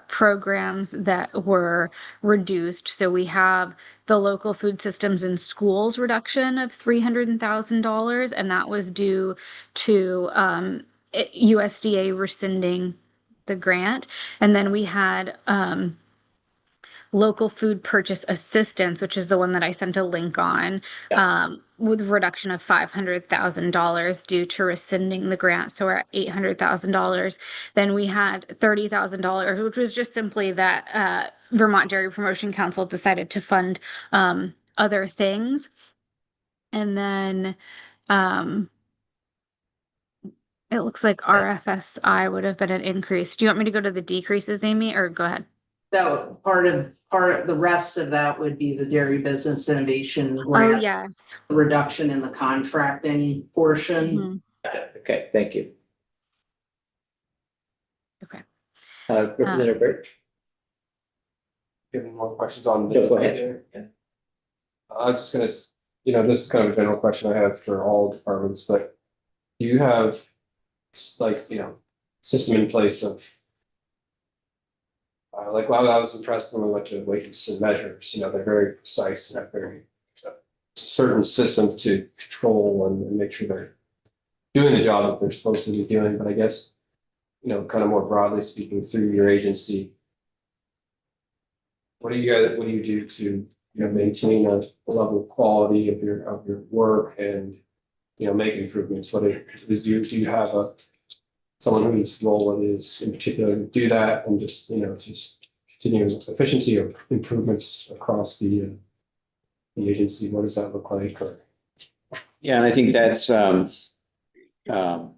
programs that were reduced. So we have the local food systems in schools reduction of $300,000, and that was due to USDA rescinding the grant. And then we had local food purchase assistance, which is the one that I sent a link on, with a reduction of $500,000 due to rescinding the grant. So we're at $800,000. Then we had $30,000, which was just simply that Vermont Dairy Promotion Council decided to fund other things. And then it looks like RFSI would have been an increase. Do you want me to go to the decreases, Amy, or go ahead? That part of the rest of that would be the dairy business innovation Oh, grant, yes. reduction in the contracting portion. Mhm. Okay, thank you. Okay. Representative Burt? Give me more questions on Yeah, this. go ahead. Yeah. I was just gonna, this is kind of a general question I have for all departments, but do you have like, system in place of like, well, I was impressed when we went to weights and measures, they're very precise and have very certain systems to control and make sure they're doing the job that they're supposed to be doing. But I guess, kind of more broadly speaking, through your agency, what do you do to, maintain a level of quality of your work and, make improvements? Do you have someone whose role it is in particular to do that and just continue efficiency or improvements across the agency? What does that look like? Yeah, and I think that's, part of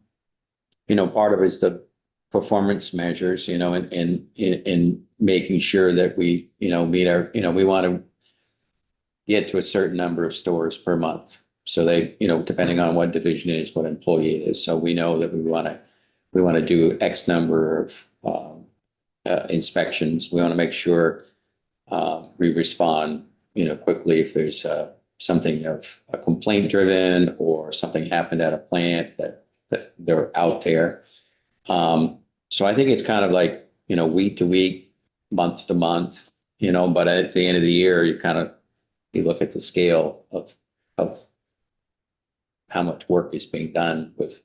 it is the performance measures, in making sure that we, meet our, we want to get to a certain number of stores per month. So they, depending on what division it is, what employee it is. So we know that we want to do X number of inspections. We want to make sure we respond, quickly if there's something of a complaint driven or something happened at a plant that they're out there. So I think it's kind of like, week to week, month to month, but at the end of the year, you look at the scale of how much work is being done with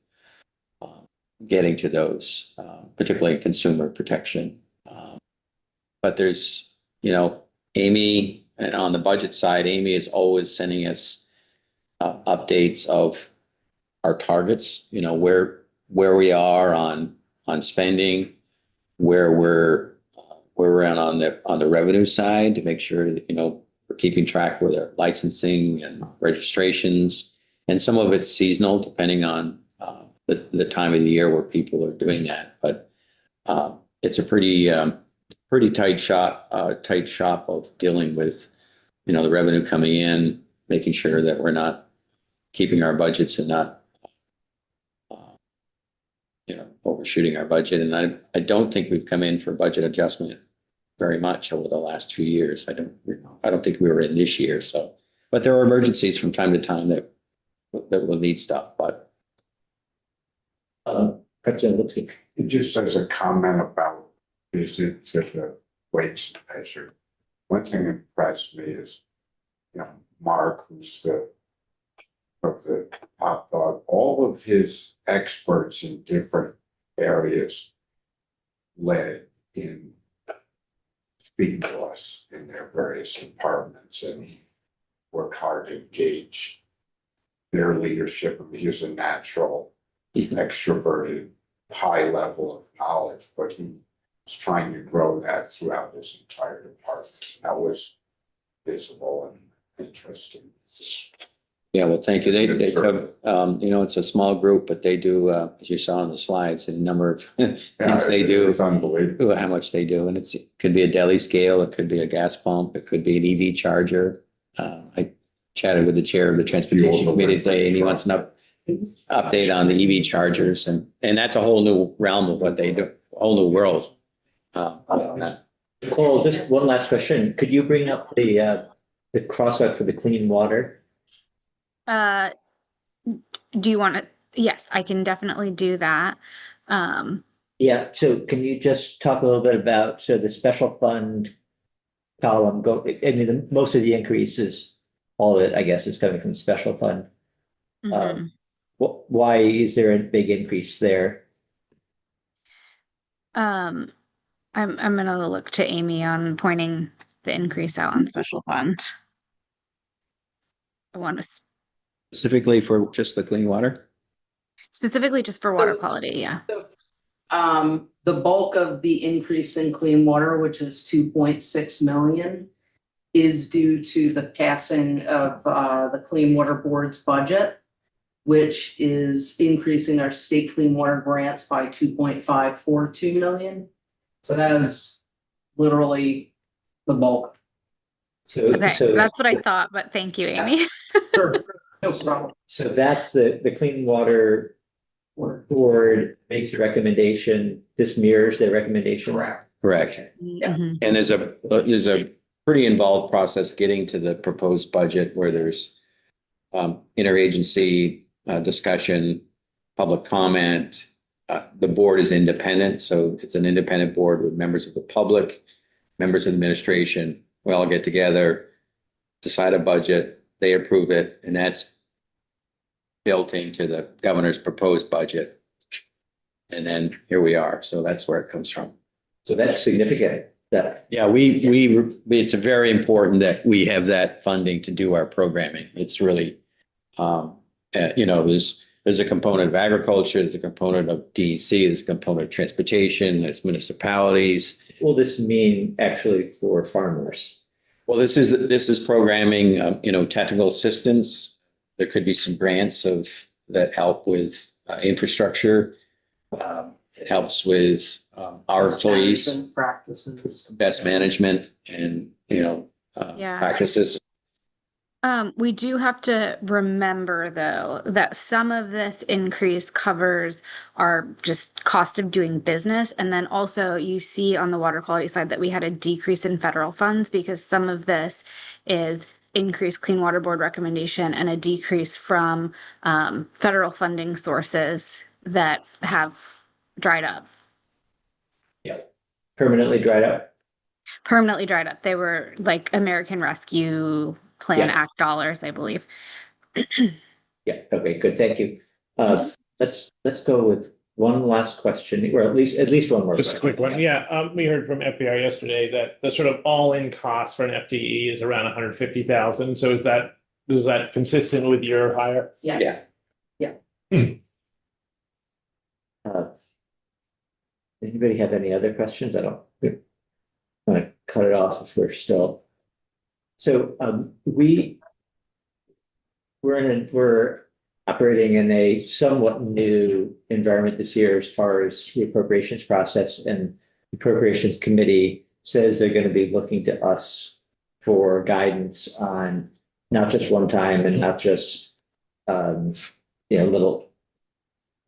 getting to those, particularly in consumer protection. But there's, Amy, and on the budget side, Amy is always sending us updates of our targets, where we are on spending, where we're at on the revenue side to make sure that, we're keeping track with our licensing and registrations. And some of it's seasonal, depending on the time of the year where people are doing that. But it's a pretty tight shop of dealing with, the revenue coming in, making sure that we're not keeping our budgets and not, overshooting our budget. And I don't think we've come in for budget adjustment very much over the last 2 years. I don't think we were in this year. So, but there are emergencies from time to time that will need stuff, but. President Lipsky. Just as a comment about visits at the weights measure, one thing that impressed me is you know, Mark, who's of the hot dog, all of his experts in different areas led in speaking to us in their various departments and worked hard to engage their leadership. I mean, he was a natural, extroverted, high level of knowledge, but he was trying to grow that throughout his entire department. That was visible and interesting. Yeah, well, thank you. They have, you know, it's a small group, but they do, as you saw on the slides, the number of things they do. It's unbelievable. How much they do, and it could be a deli scale, it could be a gas pump, it could be an EV charger. I chatted with the chair of the transportation committee today, and he wants an update on the EV chargers, and that's a whole new realm of what they do, a whole new world. Nicole, just one last question. Could you bring up the crosswalk for the clean water? Do you want to? Yes, I can definitely do that. Yeah, so can you just talk a little bit about, so the special fund column, I mean, most of the increases, all of it, I guess, is coming from the special fund. Mhm. Why is there a big increase there? I'm gonna look to Amy on pointing the increase out on special fund. I want to Specifically for just the clean water? specifically just for water quality, yeah. The bulk of the increase in clean water, which is 2.6 million, is due to the passing of the Clean Water Board's budget, which is increasing our state clean water grants by 2.542 million. So that is literally the bulk. So That's what I thought, but thank you, Amy. Sure, no problem. So that's the Clean Water Board makes a recommendation. This mirrors their recommendation. Correct. Mhm. And there's a pretty involved process getting to the proposed budget where there's interagency discussion, public comment. The board is independent, so it's an independent board with members of the public, members of the administration. We all get together, decide a budget, they approve it, and that's built into the governor's proposed budget. And then here we are. So that's where it comes from. So that's significant. Yeah, it's very important that we have that funding to do our programming. It's really, you know, there's a component of agriculture, there's a component of DEC, there's a component of transportation, there's municipalities. What will this mean actually for farmers? Well, this is programming, you know, technical assistance. There could be some grants that help with infrastructure. It helps with our employees, Management practices. best management and, you know, practices. We do have to remember, though, that some of this increase covers our just cost of doing business. And then also you see on the water quality side that we had a decrease in federal funds because some of this is increased Clean Water Board recommendation and a decrease from federal funding sources that have dried up. Yeah, permanently dried up. Permanently dried up. They were like American Rescue Plan Yeah. Act dollars, I believe. Yeah, okay, good, thank you. Let's go with one last question, or at least one more. Just a quick one. Yeah, we heard from FBR yesterday that the sort of all-in cost for an FTE is around 150,000. So is that consistent with your hire? Yeah. Anybody have any other questions? I don't want to cut it off if we're still. So we're operating in a somewhat new environment this year as far as the appropriations process, and the appropriations committee says they're going to be looking to us for guidance on not just one time and not just little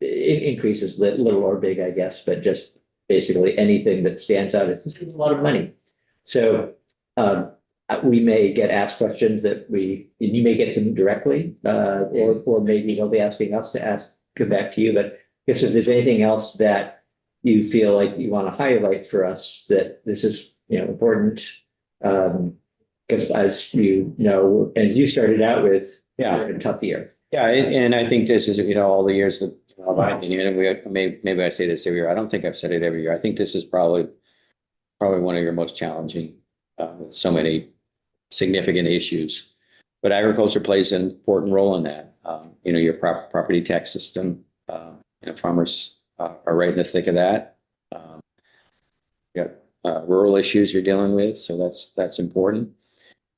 increases, little or big, I guess, but just basically anything that stands out as this is a lot of money. So we may get asked questions that you may get them directly, or maybe they'll be asking us to come back to you. But I guess if there's anything else that you feel like you want to highlight for us, that this is important, kind because as you know, as you started out with, Yeah. a tough year. Yeah, and I think this is, all the years that, and maybe I say this every year. I don't think I've said it every year. I think this is probably one of your most challenging, with so many significant issues. But agriculture plays an important role in that. Your property tax system, farmers are right in the thick of that. You got rural issues you're dealing with, so that's important.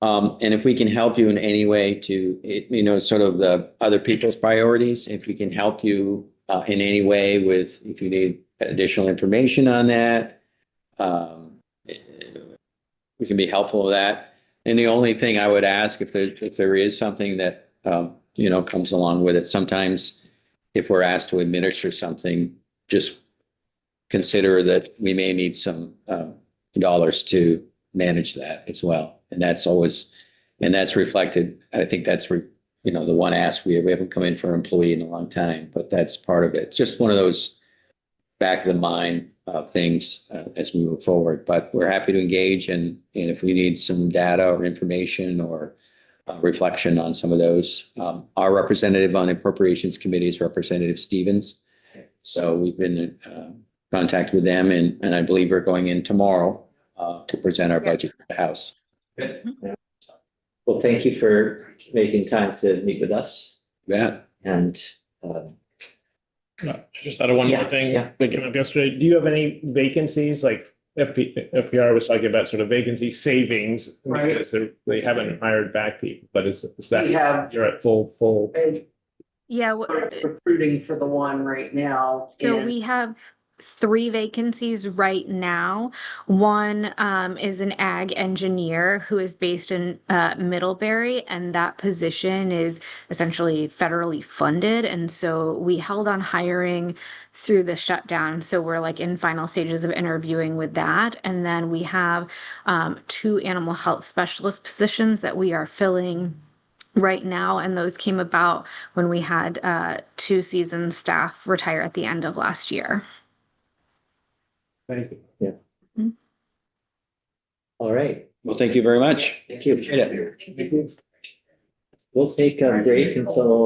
And if we can help you in any way to, sort of the other people's priorities, if we can help you in any way with, if you need additional information on that, we can be helpful with that. And the only thing I would ask, if there is something that, comes along with it, sometimes if we're asked to administer something, just consider that we may need some dollars to manage that as well. And that's reflected. I think that's, the one ask, we haven't come in for an employee in a long time, but that's part of it. Just one of those back of the mind things as we move forward. But we're happy to engage, and if we need some data or information or reflection on some of those, our representative on Appropriations Committee is Representative Stevens. So we've been in contact with them, and I believe we're going in tomorrow to present our budget to the House. Well, thank you for making time to meet with us. Yeah. And I just thought of one Yeah, more thing yeah. that came up yesterday. Do you have any vacancies, like FPR was talking about sort of vacancy savings? Right. Because they haven't hired back people, but is that, We have you're at full? Yeah, recruiting for the one right now. so and we have 3 vacancies right now. One is an ag engineer who is based in Middlebury, and that position is essentially federally funded. And so we held on hiring through the shutdown. So we're like in final stages of interviewing with that. And then we have 2 animal health specialist positions that we are filling right now, and those came about when we had 2 seasoned staff retire at the end of last year. Thank you. all right, Well, thank you very much. thank you. Appreciate it. Thank you. We'll take a break until